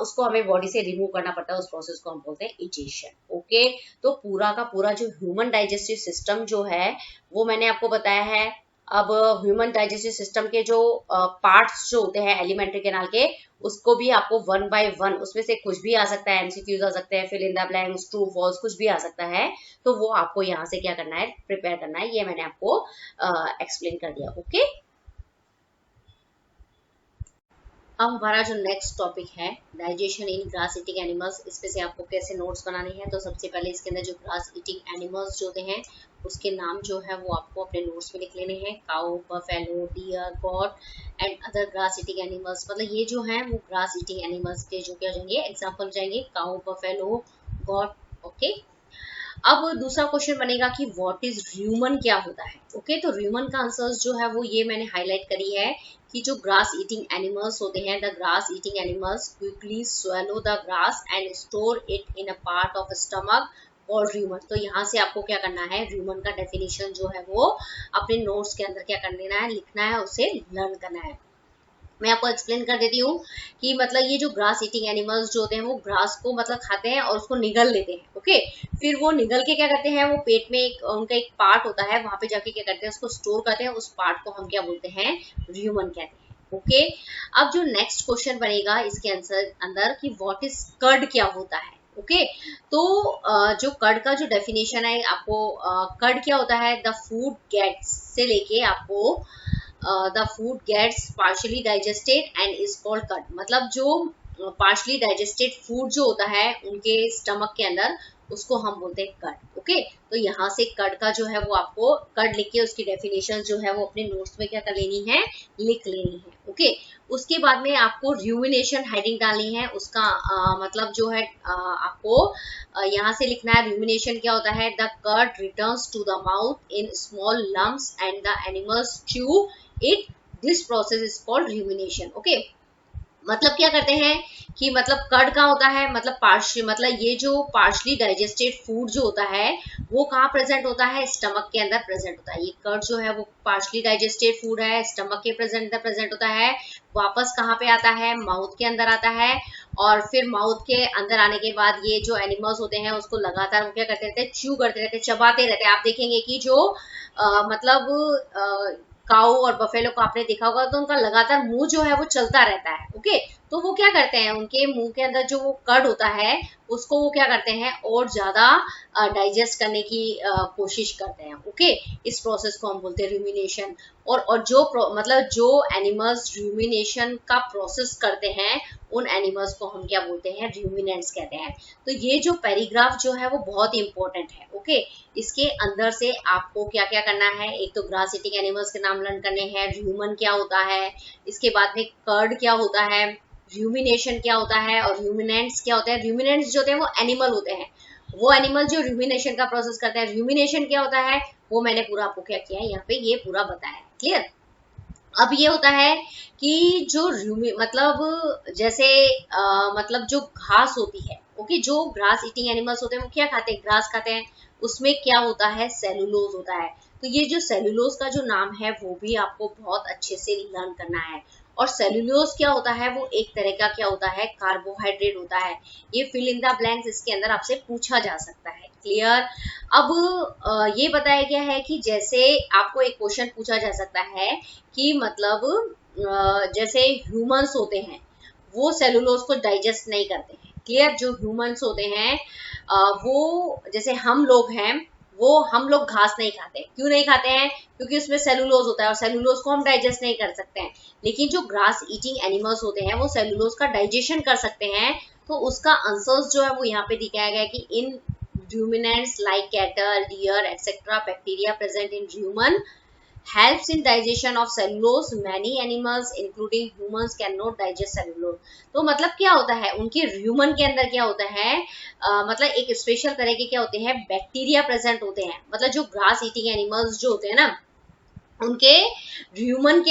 उसको हमें बॉडी से रिमूव करना पड़ता है, उस प्रोसेस को हम बोलते हैं इजेशन। ओके। तो पूरा का पूरा जो ह्यूमन डाइजेस्टिव सिस्टम जो है वो मैंने आपको बताया है। अब ह्यूमन डाइजेस्टिव सिस्टम के जो पार्ट्स जो होते हैं एलिमेंट्री कैनाल के, उसको भी आपको 1 बाय 1, उसमें से कुछ भी आ सकता है, एमसीक्यूज आ सकते हैं, fill in the blanks, true false, कुछ भी आ सकता है। तो वो आपको यहाँ से क्या करना है, प्रिपेयर करना है। ये मैंने आपको एक्सप्लेन कर दिया। ओके। अब हमारा जो नेक्स्ट टॉपिक है डाइजेशन इन ग्रास ईटिंग एनिमल्स, इसमें से आपको कैसे नोट्स बनाने हैं। तो सबसे पहले इसके अंदर जो ग्रास ईटिंग एनिमल्स जो होते हैं उसके नाम जो है वो आपको अपने नोट्स में लिख लेने हैं। Cow, buffalo, deer, goat and other grass eating animals. मतलब ये जो है वो ग्रास ईटिंग एनिमल्स के जो क्या जाएंगे, एग्जाम्पल जाएंगे, काउ, बफेलो, गॉट। ओके। अब दूसरा क्वेश्चन बनेगा कि व्हाट इज र्यूमन क्या होता है। ओके। तो र्यूमन का आंसर्स जो है वो ये मैंने हाईलाइट करी है कि जो ग्रास ईटिंग एनिमल्स होते हैं, the grass eating animals quickly swallow the grass and store it in a part of stomach और र्यूमन। तो यहाँ से आपको क्या करना है, र्यूमन का डेफिनेशन जो है वो अपने नोट्स के अंदर क्या कर लेना है, लिखना है, उसे लर्न करना है। मैं आपको एक्सप्लेन कर देती हूँ कि मतलब ये जो ग्रास ईटिंग एनिमल्स जो होते हैं वो ग्रास को मतलब खाते हैं और उसको निगल लेते हैं। ओके। फिर वो निगल के क्या करते हैं, वो पेट में उनका एक पार्ट होता है, वहां पे जाके क्या करते हैं, उसको स्टोर करते हैं। उस पार्ट को हम क्या बोलते हैं, र्यूमन कहते हैं। ओके। अब जो नेक्स्ट क्वेश्चन बनेगा इसके आंसर अंदर कि व्हाट इज कर्ड क्या होता है। ओके। तो जो कर्ड का जो डेफिनेशन है आपको, कर्ड क्या होता है, द फूड गेट्स से लेके आपको the food gets partially digested and is called curd. मतलब जो पार्शली डाइजेस्टेड फूड जो होता है उनके स्टमक के अंदर, उसको हम बोलते हैं कर्ड। ओके, तो यहाँ से कर्ड का जो है वो आपको कर्ड लिख के उसकी डेफिनेशन जो है वो अपने नोट्स में क्या कर लेनी है, लिख लेनी है। ओके, उसके बाद में आपको रूमिनेशन हेडिंग डालनी है, उसका मतलब जो है आपको यहाँ से लिखना है रूमिनेशन क्या होता है, the curd returns to the mouth in small lumps and the animals chew it, this process is called rumination. Okay, मतलब क्या करते हैं कि मतलब कर्ड का होता है, मतलब पार्शली, मतलब ये जो पार्शली डाइजेस्टेड फूड जो होता है वो कहाँ प्रेजेंट होता है, स्टमक के अंदर प्रेजेंट होता है। ये कर्ड जो है वो पार्शली डाइजेस्टेड फूड है, स्टमक के प्रेजेंट होता है, वापस कहाँ पे आता है, माउथ के अंदर आता है, और फिर माउथ के अंदर आने के बाद ये जो एनिमल्स होते हैं उसको लगातार वो क्या करते रहते हैं, च्यू करते रहते हैं, चबाते रहते हैं। आप देखेंगे कि जो मतलब काऊ और बफेलो को आपने देखा होगा तो उनका लगातार मुंह जो है वो चलता रहता है। ओके, तो वो क्या करते हैं, उनके मुंह के अंदर जो वो कर्ड होता है उसको वो क्या करते हैं और ज्यादा डाइजेस्ट करने की कोशिश करते हैं। ओके, इस प्रोसेस को हम बोलते हैं रूमिनेशन। और जो मतलब जो एनिमल्स रूमिनेशन का प्रोसेस करते हैं उन एनिमल्स को हम क्या बोलते हैं, रूमिनेंट्स कहते हैं। तो ये जो पैराग्राफ जो है वो बहुत इंपॉर्टेंट है। ओके, इसके अंदर से आपको क्या क्या करना है, एक तो ग्रास ईटिंग एनिमल्स के नाम लर्न करने हैं, ह्यूमन क्या होता है, इसके बाद में कर्ड क्या होता है, रूमिनेशन क्या होता है, और रूमिनेंट्स क्या होते हैं। रूमिनेंट्स जो होते हैं वो एनिमल होते हैं, वो एनिमल जो रूमिनेशन का प्रोसेस करते हैं। रूमिनेशन क्या होता है वो मैंने पूरा आपको क्या किया है यहाँ पे, ये पूरा बताया है। क्लियर? अब ये होता है कि जो मतलब जैसे मतलब जो घास होती है, ओके, जो ग्रास ईटिंग एनिमल्स होते हैं वो क्या खाते हैं, ग्रास खाते हैं, उसमें क्या होता है, सेलुलोज होता है। तो ये जो सेलुलोज का जो नाम है वो भी आपको बहुत अच्छे से लर्न करना है। और सेलुलोज क्या होता है, वो एक तरह का क्या होता है, कार्बोहाइड्रेट होता है। ये फिल इन द ब्लैंक्स इसके अंदर आपसे पूछा जा सकता है। क्लियर? अब ये बताया गया है कि जैसे आपको एक क्वेश्चन पूछा जा सकता है कि मतलब जैसे ह्यूमंस होते हैं वो सेलुलोज को डाइजेस्ट नहीं करते हैं। क्लियर? जो ह्यूमंस होते हैं वो जैसे हम लोग हैं, वो हम लोग घास नहीं खाते। क्यों नहीं खाते हैं? क्योंकि उसमें सेलुलोज होता है और सेलुलोज को हम डाइजेस्ट नहीं कर सकते हैं। लेकिन जो ग्रास ईटिंग एनिमल्स होते हैं वो सेलुलोज का डाइजेशन कर सकते हैं। तो उसका आंसर्स जो है वो यहाँ पे दिखाया गया है कि इन ruminants like cattle, deer, etc. bacteria present in human helps in digestion of cellulose. Many animals including humans cannot digest cellulose. तो मतलब क्या होता है, उनके ह्यूमन के अंदर क्या होता है, मतलब एक स्पेशल तरह के क्या होते हैं, बैक्टीरिया प्रेजेंट होते हैं। मतलब जो ग्रास ईटिंग एनिमल्स जो होते हैं ना, उनके ह्यूमन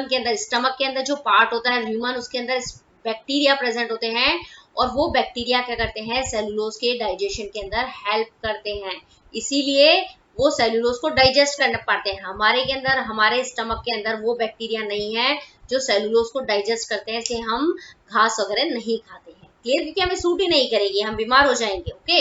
के अंदर स्टमक के अंदर जो पार्ट होता है ह्यूमन, उसके अंदर बैक्टीरिया प्रेजेंट होते हैं। और वो बैक्टीरिया क्या करते हैं, सेलुलोज के डाइजेशन के अंदर हेल्प करते हैं। इसीलिए वो सेलुलोज को डाइजेस्ट कर पाते हैं। हमारे के अंदर, हमारे स्टमक के अंदर वो बैक्टीरिया नहीं है जो सेलुलोज को डाइजेस्ट करते हैं, इसलिए हम घास वगैरह नहीं खाते हैं। क्लियर? क्योंकि हमें सूट ही नहीं करेगी, हम बीमार हो जाएंगे। ओके,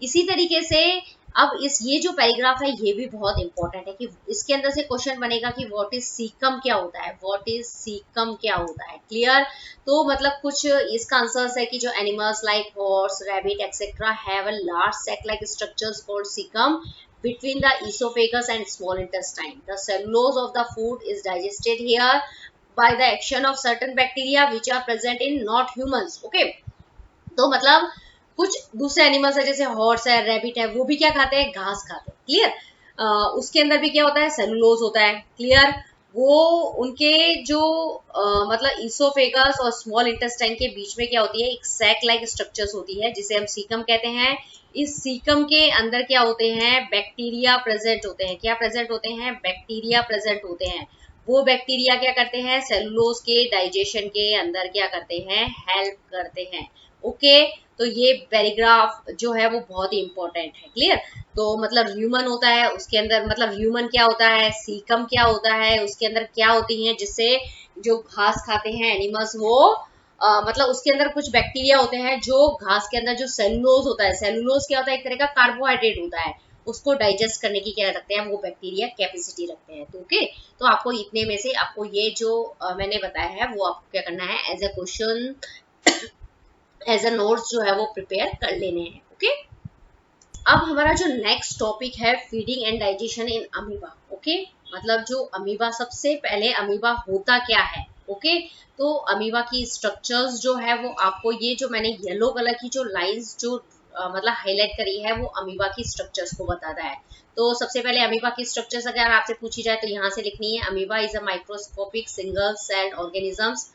इसी तरीके से अब ये जो पैराग्राफ है ये भी बहुत इंपॉर्टेंट है कि इसके अंदर से क्वेश्चन बनेगा कि व्हाट इज सीकम क्या होता है, व्हाट इज सीकम क्या होता है। क्लियर? तो मतलब कुछ इसका आंसर्स है कि जो animals like horse, rabbit etcetera have a large sac like structures called caecum between the esophagus and small intestine. The cellulose of the food is digested here by the action of certain bacteria which are present in not humans. Okay, तो मतलब कुछ दूसरे animals है जैसे horse है, rabbit है, वो भी क्या खाते हैं, घास खाते हैं। क्लियर? उसके अंदर भी क्या होता है, सेलुलोज होता है। क्लियर? वो उनके जो मतलब इसोफेगस और स्मॉल इंटेस्टाइन के बीच में क्या होती है, एक सैक लाइक स्ट्रक्चर्स होती है जिसे हम सीकम कहते हैं। इस सीकम के अंदर क्या होते हैं, बैक्टीरिया प्रेजेंट होते हैं। क्या प्रेजेंट होते हैं, बैक्टीरिया प्रेजेंट होते हैं। वो बैक्टीरिया क्या करते हैं, सेलुलोज के डाइजेशन के अंदर क्या करते हैं, हेल्प करते हैं। ओके, तो ये पैराग्राफ जो है वो बहुत ही इंपॉर्टेंट है। क्लियर? तो मतलब ह्यूमन होता है, उसके अंदर मतलब ह्यूमन क्या होता है, सीकम क्या होता है, उसके अंदर क्या होती है जिससे जो घास खाते हैं एनिमल्स वो मतलब उसके अंदर कुछ बैक्टीरिया होते हैं जो घास के अंदर जो सेलुलोज होता है, सेलुलोज क्या होता है, एक तरह का कार्बोहाइड्रेट होता है, उसको डाइजेस्ट करने की क्या रखते हैं, वो बैक्टीरिया कैपेसिटी रखते हैं। तो ओके, तो आपको इतने में से आपको ये जो मैंने बताया है वो आपको क्या करना है, as a question as a notes जो है वो प्रिपेयर कर लेने हैं। ओके, अब हमारा जो नेक्स्ट टॉपिक है feeding and digestion in amoeba. Okay, मतलब जो अमीबा, सबसे पहले अमीबा होता क्या है। ओके, तो अमीबा की स्ट्रक्चर्स जो है वो आपको, ये जो मैंने येलो कलर की जो लाइंस जो मतलब हाईलाइट करी है वो अमीबा की स्ट्रक्चर्स को बताता है। तो सबसे पहले अमीबा की स्ट्रक्चर्स अगर आपसे पूछी जाए तो यहाँ से लिखनी है। Amoeba is a microscopic single celled organisms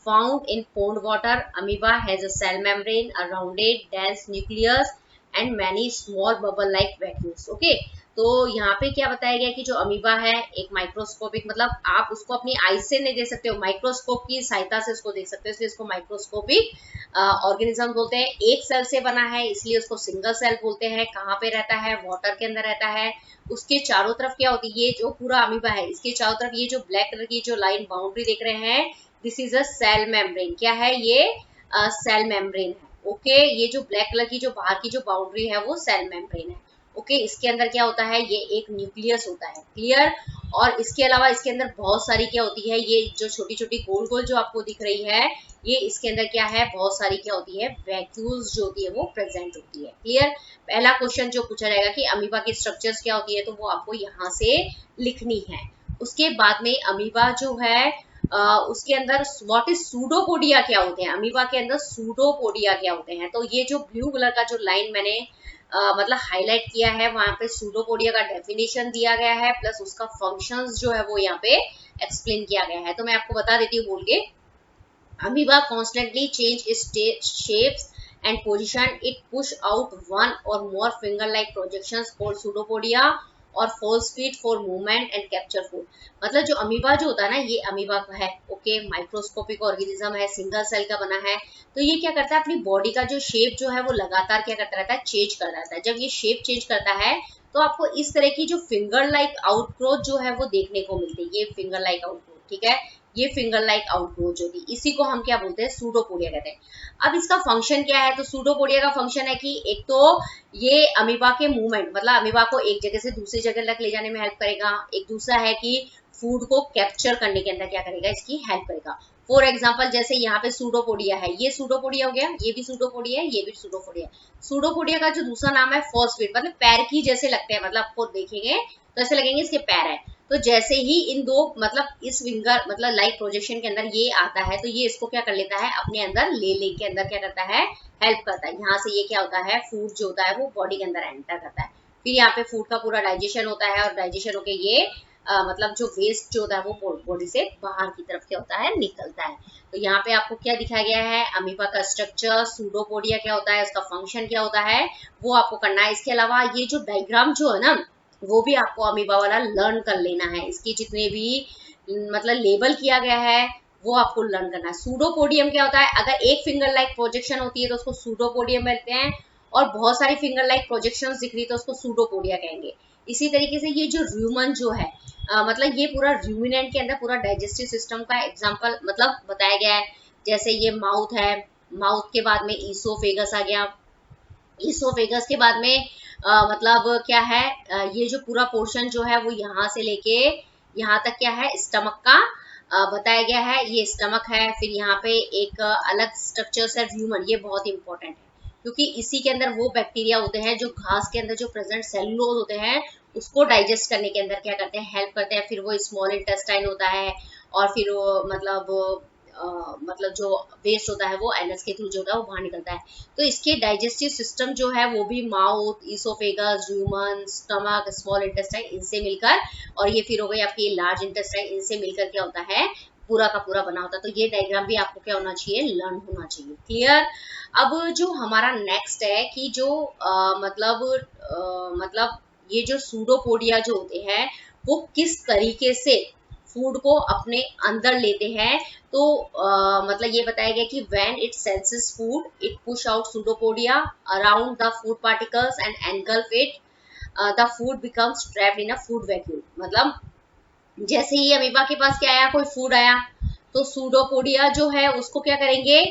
found in pond water. Amoeba has a cell membrane, a rounded dense nucleus and many small bubble like vacuoles. Okay, तो यहाँ पे क्या बताया गया कि जो अमीबा है एक माइक्रोस्कोपिक, मतलब आप उसको अपनी आई से नहीं देख सकते हो, माइक्रोस्कोप की सहायता से उसको देख सकते हो, इसलिए इसको माइक्रोस्कोपिक ऑर्गेनिज्म बोलते हैं। एक सेल से बना है इसलिए उसको सिंगल सेल बोलते हैं। कहाँ पे रहता है, वाटर के अंदर रहता है। उसके चारों तरफ क्या होती है, ये जो पूरा अमीबा है इसके चारों तरफ ये जो ब्लैक कलर की जो लाइन बाउंड्री देख रहे हैं, this is a cell membrane. क्या है ये, सेल मेम्ब्रेन है। ओके, ये जो ब्लैक कलर की जो बाहर की जो बाउंड्री है वो सेल मेम्ब्रेन है। ओके, इसके अंदर क्या होता है, ये एक न्यूक्लियस होता है। क्लियर, और इसके अलावा इसके अंदर बहुत सारी क्या होती है, ये जो छोटी छोटी गोल गोल जो आपको दिख रही है, ये इसके अंदर क्या है, बहुत सारी क्या होती है, वैक्यूल्स जो होती है वो प्रेजेंट होती है। क्लियर, पहला क्वेश्चन जो पूछा जाएगा कि अमीबा की स्ट्रक्चर्स क्या होती है, तो वो आपको यहाँ से लिखनी है। उसके बाद में अमीबा जो है उसके अंदर व्हाट इज सूडोपोडिया क्या होते हैं, अमीबा के अंदर सूडोपोडिया क्या होते हैं। तो ये जो ब्लू कलर का जो लाइन मैंने मतलब हाईलाइट किया है, वहां पे सूडोपोडिया का डेफिनेशन दिया गया है, प्लस उसका फंक्शंस जो है वो यहाँ पे एक्सप्लेन किया गया है। तो मैं आपको बता देती हूँ बोल के, amoeba constantly change its shapes and position. It push out one or more finger-like projections called pseudopodia और force feed for movement and capture food. मतलब जो अमीबा जो होता है ना, ये अमीबा का है। ओके, माइक्रोस्कोपिक ऑर्गेनिज्म है, सिंगल सेल का बना है। तो ये क्या करता है, अपनी बॉडी का जो शेप जो है वो लगातार क्या करता रहता है, चेंज करता रहता है। जब ये शेप चेंज करता है तो आपको इस तरह की जो फिंगर लाइक आउटग्रोथ जो है वो देखने को मिलती है। ये फिंगर लाइक आउटग्रोथ, ठीक है, ये फिंगर लाइक आउटग्रोथ जो थी, इसी को हम क्या बोलते हैं, सूडोपोडिया कहते हैं। अब इसका फंक्शन क्या है, तो सूडोपोडिया का फंक्शन है कि एक तो ये अमीबा के मूवमेंट, मतलब अमीबा को एक जगह से दूसरी जगह तक ले जाने में हेल्प करेगा। एक दूसरा है कि फूड को कैप्चर करने के अंदर क्या करेगा, इसकी हेल्प करेगा। फॉर एग्जाम्पल जैसे यहाँ पे सूडोपोडिया है, ये सूडोपोडिया हो गया, ये भी सूडोपोडिया है, ये भी सूडोपोडिया। सूडोपोडिया का जो दूसरा नाम है फॉस्फेट, मतलब पैर की जैसे लगते हैं, मतलब आपको देखेंगे तो ऐसे लगेंगे इसके पैर है। तो जैसे ही इन दो मतलब इस फिंगर मतलब लाइट प्रोजेक्शन के अंदर ये आता है, तो ये इसको क्या कर लेता है, अपने अंदर ले के अंदर क्या करता है, हेल्प करता है। यहाँ से ये क्या होता है, फूड जो होता है वो बॉडी के अंदर एंटर करता है। फिर यहाँ पे फूड का पूरा डाइजेशन होता है, और डाइजेशन होके ये मतलब जो वेस्ट जो होता है वो बॉडी से बाहर की तरफ क्या होता है, निकलता है। तो यहाँ पे आपको क्या दिखाया गया है, अमीबा का स्ट्रक्चर, सूडोपोडिया क्या होता है, उसका फंक्शन क्या होता है, वो आपको करना है। इसके अलावा ये जो डायग्राम जो है ना, वो भी आपको अमीबा वाला लर्न कर लेना है। इसके जितने भी मतलब लेबल किया गया है वो आपको लर्न करना है। सूडोपोडियम क्या होता है, अगर एक फिंगर लाइक प्रोजेक्शन होती है तो उसको सूडोपोडियम कहते हैं, और बहुत सारी फिंगर लाइक प्रोजेक्शंस दिख रही है तो उसको सूडोपोडिया कहेंगे। इसी तरीके से ये जो र्यूमन जो है मतलब ये पूरा र्यूमिनेंट के अंदर पूरा डाइजेस्टिव सिस्टम का एग्जांपल मतलब बताया गया है। जैसे ये माउथ है, माउथ के बाद में ईसोफेगस आ गया, ईसोफेगस के बाद में मतलब क्या है, ये जो पूरा पोर्शन जो है वो यहाँ से लेके यहाँ तक क्या है, स्टमक का बताया गया है। ये स्टमक है। फिर यहाँ पे एक अलग स्ट्रक्चर है ह्यूमन, ये बहुत इंपॉर्टेंट है क्योंकि इसी के अंदर वो बैक्टीरिया होते हैं जो घास के अंदर जो प्रेजेंट सेलुलोज होते हैं उसको डाइजेस्ट करने के अंदर क्या करते हैं, हेल्प करते हैं। फिर वो स्मॉल इंटेस्टाइन होता है, और फिर वो मतलब जो वेस्ट होता है वो एनस के थ्रू जो होता है वो बाहर निकलता है। तो इसके डाइजेस्टिव सिस्टम जो है वो भी mouth, oesophagus, human, stomach, small intestine इनसे मिलकर, और ये फिर हो गई आपकी लार्ज इंटेस्टाइन, इनसे मिलकर क्या होता है, पूरा का पूरा बना होता है। तो ये डायग्राम भी आपको क्या होना चाहिए, लर्न होना चाहिए। क्लियर। अब जो हमारा नेक्स्ट है कि जो मतलब ये जो सूडोपोडिया जो होते हैं वो किस तरीके से फूड को अपने अंदर लेते हैं। तो मतलब ये बताया गया कि when it senses food it push out pseudopodia around the food particles and engulf it, the food becomes trapped in a food vacuum। मतलब जैसे ही अमीबा के पास क्या आया, कोई फूड आया, तो सूडोपोडिया जो है उसको क्या करेंगे,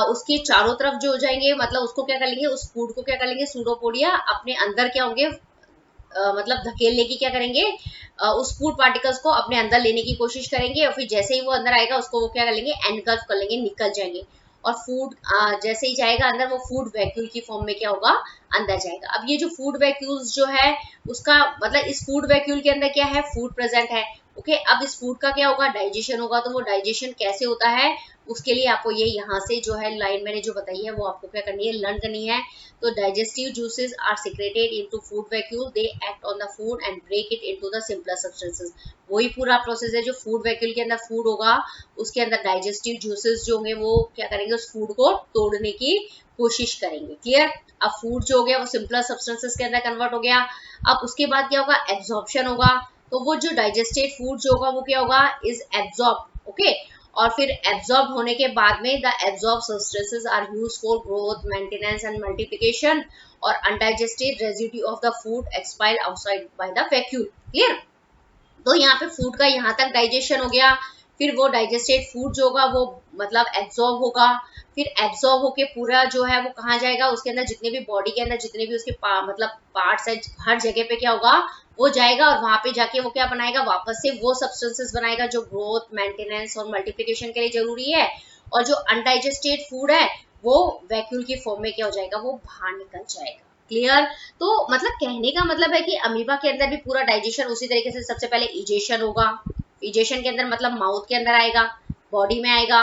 उसके चारों तरफ जो हो जाएंगे, मतलब उसको क्या कर लेंगे, उस फूड को क्या कर लेंगे, सूडोपोडिया अपने अंदर क्या होंगे, मतलब धकेलने की क्या करेंगे, उस फूड पार्टिकल्स को अपने अंदर लेने की कोशिश करेंगे, और फिर जैसे ही वो अंदर आएगा उसको वो क्या कर लेंगे, एनगल्फ कर लेंगे, निकल जाएंगे। और फूड जैसे ही जाएगा अंदर वो फूड वैक्यूल की फॉर्म में क्या होगा, अंदर जाएगा। अब ये जो फूड वैक्यूल्स जो है उसका मतलब इस फूड वैक्यूल के अंदर क्या है, फूड प्रेजेंट है। ओके, अब इस फूड का क्या होगा, डाइजेशन होगा। तो वो डाइजेशन कैसे होता है उसके लिए आपको ये यहाँ से जो है लाइन मैंने जो बताई है वो आपको क्या करनी है, लर्न करनी है। तो digestive juices are secreted into food vacuole, they act on the food and break it into the simpler substances. वही पूरा प्रोसेस है जो फूड वैक्यूल के अंदर फूड होगा, उसके अंदर डाइजेस्टिव जूसेस जो होंगे वो क्या करेंगे, उस फूड को तोड़ने की कोशिश करेंगे। क्लियर। अब फूड जो हो गया वो सिंपलर सब्सटेंसेस के अंदर कन्वर्ट हो गया। अब उसके बाद क्या होगा, एब्जॉर्प्शन होगा। तो वो जो डाइजेस्टेड फूड जो होगा वो क्या होगा, इज एब्जॉर्ब। ओके, और फिर एब्जॉर्ब होने के बाद में the absorb substances are used for growth, maintenance and multiplication, और undigested residue of the food expel outside by the vacuole. Clear. तो यहाँ पे फूड का यहाँ तक डाइजेशन हो गया, फिर वो डाइजेस्टेड फूड जो होगा वो मतलब एब्जॉर्ब होगा, फिर एब्जॉर्ब होके पूरा जो है वो कहाँ जाएगा, उसके अंदर जितने भी बॉडी के अंदर जितने भी उसके मतलब पार्ट्स है हर जगह पे क्या होगा, वो जाएगा और वहां पे जाके वो क्या बनाएगा, वापस से वो सब्सटेंसेस बनाएगा जो ग्रोथ, मेंटेनेंस और मल्टीप्लिकेशन के लिए जरूरी है। और जो अनडाइजेस्टेड फूड है वो वैक्यूल की फॉर्म में क्या हो जाएगा, वो बाहर निकल जाएगा। क्लियर। तो मतलब कहने का मतलब है कि अमीबा के अंदर भी पूरा डाइजेशन उसी तरीके से, सबसे पहले इजेशन होगा, इजेशन के अंदर मतलब माउथ के अंदर आएगा, बॉडी में आएगा,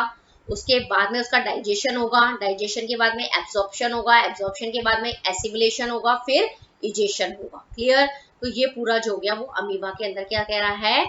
उसके बाद में उसका डाइजेशन होगा, डाइजेशन के बाद में एब्जॉर्प्शन होगा, एब्जॉर्प्शन के बाद में एसिमिलेशन होगा, फिर इजेशन होगा। क्लियर। तो ये पूरा जो हो गया वो अमीबा के अंदर क्या कह रहा है,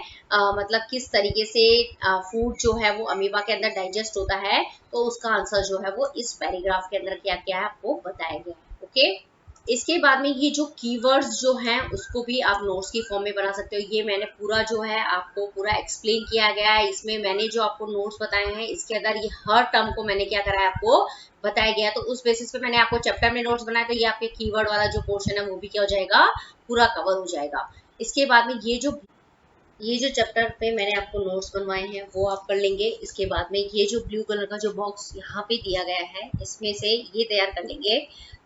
मतलब किस तरीके से फूड जो है वो अमीबा के अंदर डाइजेस्ट होता है। तो उसका आंसर जो है वो इस पैराग्राफ के अंदर क्या क्या है आपको बताया गया है। ओके, इसके बाद में ये जो कीवर्ड्स जो हैं उसको भी आप नोट्स की फॉर्म में बना सकते हो। ये मैंने पूरा जो है आपको पूरा एक्सप्लेन किया गया है, इसमें मैंने जो आपको नोट्स बताए हैं इसके अंदर ये हर टर्म को मैंने क्या करा है, आपको बताया गया। तो उस बेसिस पे मैंने आपको चैप्टर में नोट्स बनाया, तो ये आपके कीवर्ड वाला जो पोर्शन है वो भी क्या हो जाएगा, पूरा कवर हो जाएगा। इसके बाद में ये जो चैप्टर पे मैंने आपको नोट्स बनवाए हैं वो आप कर लेंगे। इसके बाद में ये जो ब्लू कलर का जो बॉक्स यहाँ पे दिया गया है इसमें से ये तैयार कर लेंगे,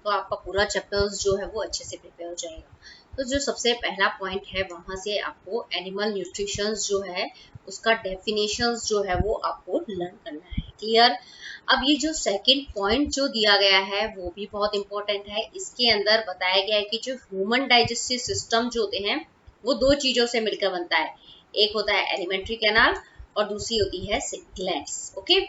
तो आपका पूरा चैप्टर्स जो है वो अच्छे से प्रिपेयर हो जाएगा। तो जो सबसे पहला पॉइंट है वहां से आपको एनिमल न्यूट्रिशन जो है उसका डेफिनेशंस जो है वो आपको लर्न करना है। क्लियर। अब ये जो सेकंड पॉइंट जो दिया गया है वो भी बहुत इंपॉर्टेंट है। इसके अंदर बताया गया है कि जो ह्यूमन डाइजेस्टिव सिस्टम जो होते हैं वो दो चीजों से मिलकर बनता है, एक होता है एलिमेंट्री कैनाल और दूसरी होती है ग्लैंड्स। ओके,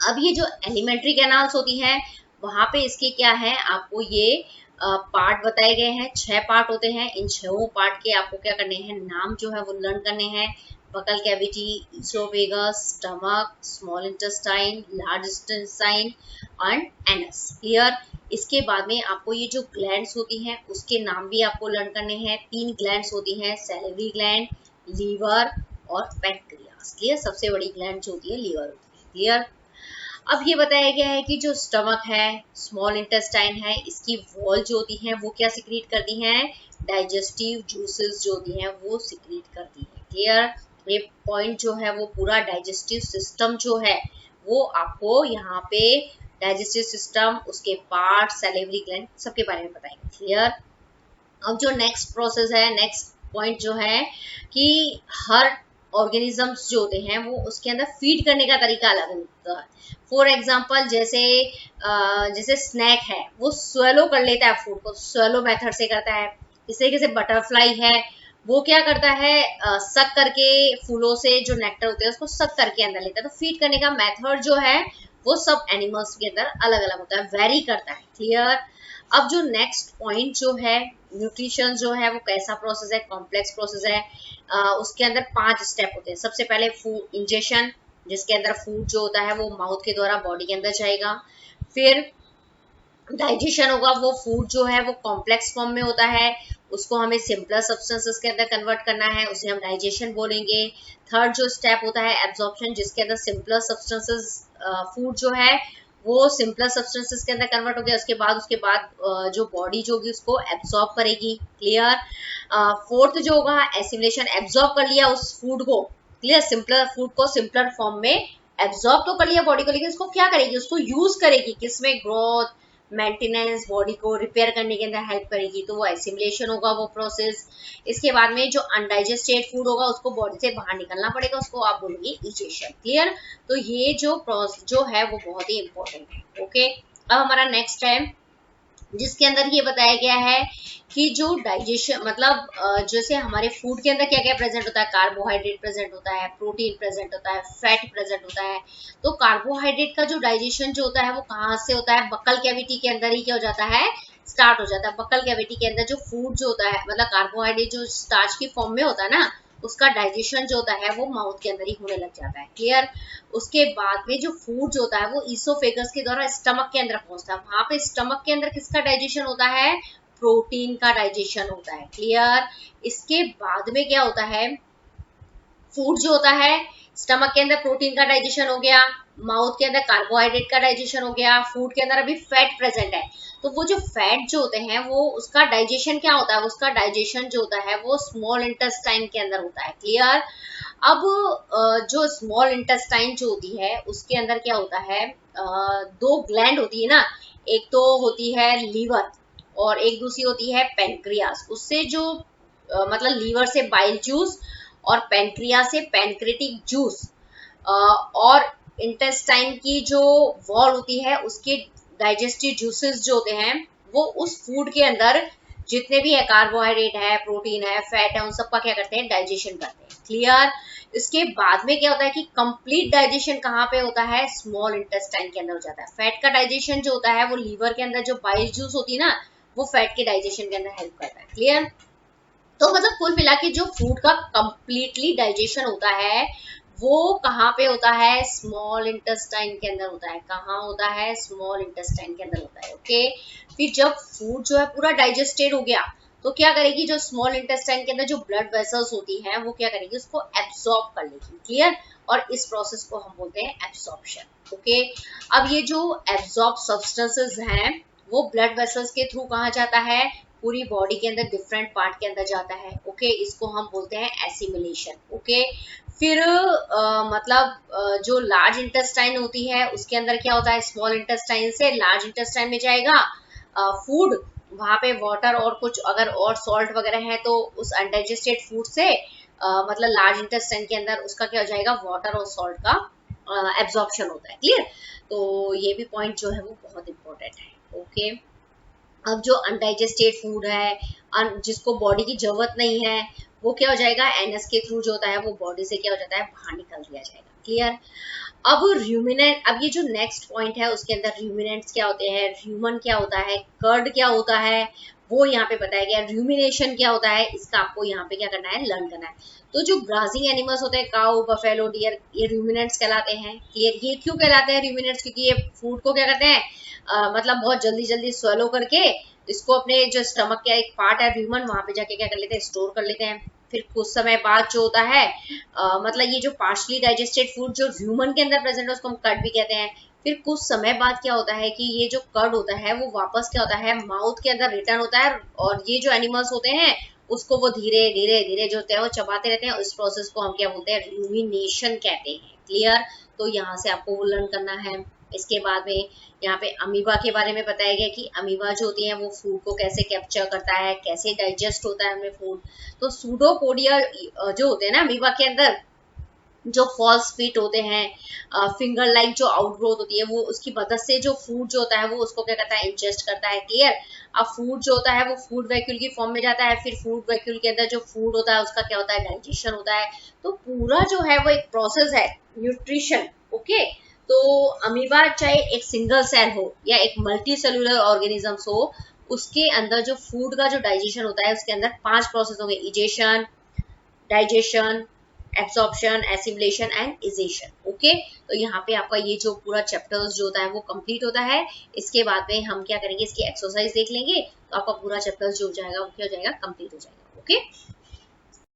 अब ये जो एलिमेंट्री कैनाल्स होती हैं वहां पे इसके क्या है, आपको ये पार्ट बताए गए हैं, 6 पार्ट होते हैं। इन 6 पार्ट के आपको क्या करने हैं, नाम जो है वो लर्न करने हैं। Buccal cavity, oesophagus, stomach, small intestine, large intestine and anus. Clear. इसके बाद में आपको ये जो ग्लैंड्स होती हैं उसके नाम भी आपको लर्न करने हैं। 3 ग्लैंड्स होती हैं, सैलिवरी ग्लैंड, लीवर और पैंक्रियास। क्लियर। सबसे बड़ी ग्लैंड जो होती है लीवर होती है। क्लियर। अब ये बताया गया है कि जो स्टमक है, स्मॉल इंटेस्टाइन है, इसकी वॉल जो होती है वो क्या सिक्रीट करती हैं, डाइजेस्टिव जूसेस जो होती हैं वो सिक्रीट करती है। क्लियर। ये पॉइंट जो है वो पूरा डाइजेस्टिव सिस्टम जो है वो आपको यहाँ पे डाइजेस्टिव सिस्टम, उसके पार्ट, सैलिवरी ग्लैंड सबके बारे में बताएंगे। क्लियर। अब जो नेक्स्ट प्रोसेस है, नेक्स्ट पॉइंट जो है कि हर ऑर्गेनिजम्स जो होते हैं वो उसके अंदर फीड करने का तरीका अलग होता है। फॉर एग्जाम्पल जैसे स्नैक है वो स्वेलो कर लेता है फूड को, स्वेलो मेथड से करता है। इस तरीके से बटरफ्लाई है वो क्या करता है, सक करके फूलों से जो नेक्टर होते हैं उसको सक करके अंदर लेता है। तो फीड करने का मेथड जो है वो सब एनिमल्स के अंदर अलग अलग होता है, वेरी करता है। क्लियर। अब जो नेक्स्ट पॉइंट जो है, न्यूट्रिशन जो है वो कैसा प्रोसेस है, कॉम्प्लेक्स प्रोसेस है। उसके अंदर 5 स्टेप होते हैं। सबसे पहले फूड इंजेशन, जिसके अंदर फूड जो होता है वो माउथ के द्वारा बॉडी के अंदर जाएगा। फिर डाइजेशन होगा, वो फूड जो है वो कॉम्प्लेक्स फॉर्म में होता है, उसको हमें सिंपलर सब्सटेंसेस के अंदर कन्वर्ट करना है, उसे हम डाइजेशन बोलेंगे। थर्ड जो स्टेप होता है एब्जॉर्प्शन, जिसके अंदर सिंपलर सब्सटेंसेस फूड जो है वो सिंपलर सब्सटेंसेस के अंदर कन्वर्ट हो गया। उसके बाद जो बॉडी जो होगी उसको एब्जॉर्ब करेगी। क्लियर। फोर्थ जो होगा एसिमिलेशन, एब्जॉर्ब कर लिया उस फूड को। क्लियर। सिंपलर फूड को सिंपलर फॉर्म में एब्जॉर्ब तो कर लिया बॉडी को, लेकिन उसको क्या करेगी, उसको यूज करेगी किसमें, ग्रोथ, मेंटेनेंस, बॉडी को रिपेयर करने के अंदर हेल्प करेगी, तो वो एसिमिलेशन होगा वो प्रोसेस। इसके बाद में जो अनडाइजेस्टेड फूड होगा उसको बॉडी से बाहर निकलना पड़ेगा, उसको आप बोलोगे इजेशन। क्लियर? तो ये जो है वो बहुत ही इंपॉर्टेंट है। ओके, अब हमारा नेक्स्ट है जिसके अंदर ये बताया गया है कि जो डाइजेशन मतलब जैसे हमारे फूड के अंदर क्या क्या प्रेजेंट होता है, कार्बोहाइड्रेट प्रेजेंट होता है, प्रोटीन प्रेजेंट होता है, फैट प्रेजेंट होता है। तो कार्बोहाइड्रेट का जो डाइजेशन जो होता है वो कहाँ से होता है, बक्कल कैविटी के अंदर ही क्या हो जाता है, स्टार्ट हो जाता है। बक्कल कैविटी के अंदर जो फूड जो होता है मतलब कार्बोहाइड्रेट जो स्टार्च की फॉर्म में होता है ना, उसका डाइजेशन जो होता है वो माउथ के अंदर ही होने लग जाता है। क्लियर? उसके बाद में जो फूड जो होता है वो ईसोफेगस के द्वारा स्टमक के अंदर पहुंचता है। वहां पे स्टमक के अंदर किसका डाइजेशन होता है, प्रोटीन का डाइजेशन होता है। क्लियर? इसके बाद में क्या होता है, फूड जो होता है स्टमक के अंदर प्रोटीन का डाइजेशन हो गया, माउथ के अंदर कार्बोहाइड्रेट का डाइजेशन हो गया, फूड के अंदर अभी फैट प्रेजेंट है। तो वो जो फैट जो होते हैं वो उसका डाइजेशन क्या होता है, उसका डाइजेशन जो होता है वो स्मॉल इंटेस्टाइन के अंदर होता है। क्लियर? अब जो स्मॉल इंटेस्टाइन जो होती है उसके अंदर क्या होता है, दो ग्लैंड होती है ना, एक तो होती है लीवर और एक दूसरी होती है पेनक्रियास। उससे जो मतलब लीवर से बाइल जूस और पेनक्रिया से पेनक्रेटिक जूस और इंटेस्टाइन की जो वॉल होती है उसके डाइजेस्टिव जूसेस जो होते हैं वो उस फूड के अंदर जितने भी है कार्बोहाइड्रेट है, प्रोटीन है, फैट है, उन सबका क्या करते हैं, डाइजेशन करते हैं। क्लियर? इसके बाद में क्या होता है कि कंप्लीट डाइजेशन कहाँ पे होता है, स्मॉल इंटेस्टाइन के अंदर हो जाता है। फैट का डाइजेशन जो होता है वो लीवर के अंदर जो बाइल जूस होती है ना वो फैट के डाइजेशन के अंदर हेल्प करता है। क्लियर? तो मतलब कुल मिला के जो फूड का कंप्लीटली डाइजेशन होता है वो कहाँ पे होता है, स्मॉल इंटेस्टाइन के अंदर होता है। कहाँ होता है, स्मॉल इंटेस्टाइन के अंदर होता है। ओके, फिर जब फूड जो है पूरा डाइजेस्टेड हो गया तो क्या करेगी, जो स्मॉल इंटेस्टाइन के अंदर जो ब्लड वेसल्स होती हैं वो क्या करेगी, उसको एब्सॉर्ब कर लेगी। क्लियर? और इस प्रोसेस को हम बोलते हैं एब्सॉर्प्शन। ओके, अब ये जो एब्सॉर्ब सब्सटेंसेस हैं वो ब्लड वेसल्स के थ्रू कहाँ जाता है, पूरी बॉडी के अंदर डिफरेंट पार्ट के अंदर जाता है। ओके, इसको हम बोलते हैं एसिमिलेशन। ओके, फिर जो लार्ज इंटेस्टाइन होती है उसके अंदर क्या होता है, स्मॉल इंटेस्टाइन से लार्ज इंटेस्टाइन में जाएगा फूड, वहां पे वाटर और कुछ अगर और सॉल्ट वगैरह है तो उस अनडाइजेस्टेड फूड से मतलब लार्ज इंटेस्टाइन के अंदर उसका क्या हो जाएगा, वाटर और सॉल्ट का एब्जॉर्प्शन होता है। क्लियर? तो ये भी पॉइंट जो है वो बहुत इंपॉर्टेंट है। ओके, अब जो अनडाइजेस्टेड फूड है जिसको बॉडी की जरूरत नहीं है वो क्या हो जाएगा, एनएस के थ्रू जो होता है वो बॉडी से क्या हो जाता है, बाहर निकल दिया जाएगा। क्लियर? अब र्यूमिनेंट, अब ये जो नेक्स्ट पॉइंट है उसके अंदर र्यूमिनेंट्स क्या होते हैं, ह्यूमन क्या होता है, कर्ड क्या होता है वो यहाँ पे बताया गया, र्यूमिनेशन क्या होता है इसका आपको यहाँ पे क्या करना है, लर्न करना है। तो जो ग्राजिंग एनिमल्स होते हैं काऊ, बफेलो, डियर, ये र्यूमिनेंट्स कहलाते हैं। क्लियर? ये क्यों कहलाते हैं र्यूमिनेंट्स, क्योंकि ये फूड को क्या करते हैं मतलब बहुत जल्दी जल्दी स्वेलो करके इसको अपने जो स्टमक का एक पार्ट है ह्यूमन वहां पे जाके क्या कर लेते हैं, स्टोर कर लेते हैं। फिर कुछ समय बाद जो होता है मतलब ये जो पार्शली डाइजेस्टेड फूड जो ह्यूमन के अंदर प्रेजेंट है उसको हम कर्ड भी कहते हैं। फिर कुछ समय बाद क्या होता है कि ये जो कर्ड होता है वो वापस क्या होता है, माउथ के अंदर रिटर्न होता है और ये जो एनिमल्स होते हैं उसको वो धीरे धीरे धीरे जो होते हैं वो चबाते रहते हैं। इस प्रोसेस को हम क्या बोलते हैं, रूमिनेशन कहते हैं। क्लियर? तो यहाँ से आपको वो लर्न करना है। इसके बाद में यहाँ पे अमीबा के बारे में बताया गया कि अमीबा जो होती है वो फूड को कैसे कैप्चर करता है, कैसे डाइजेस्ट होता है हमें फूड। तो सूडोपोडिया जो होते हैं ना अमीबा के अंदर, जो फॉल्स फीट होते हैं, फिंगर लाइक जो आउटग्रोथ होती है वो उसकी मदद से जो फूड जो होता है वो उसको क्या करता है, इंजेस्ट करता है। क्लियर? अब फूड जो होता है वो फूड वैक्यूल की फॉर्म में जाता है, फिर फूड वैक्यूल के अंदर जो फूड होता है उसका क्या होता है, डाइजेशन होता है। तो पूरा जो है वो एक प्रोसेस है न्यूट्रिशन। ओके, तो अमीबा चाहे एक सिंगल सेल हो या एक मल्टी सेलुलर ऑर्गेनिजम्स हो, उसके अंदर जो फूड का जो डाइजेशन होता है उसके अंदर 5 प्रोसेस होंगे, egestion, digestion, absorption, assimilation and egestion. Okay, तो यहाँ पे आपका ये जो पूरा चैप्टर्स जो होता है वो कंप्लीट होता है। इसके बाद में हम क्या करेंगे, इसकी एक्सरसाइज देख लेंगे तो आपका पूरा चैप्टर्स जो हो जाएगा वो क्या हो जाएगा, कंप्लीट हो जाएगा। ओके।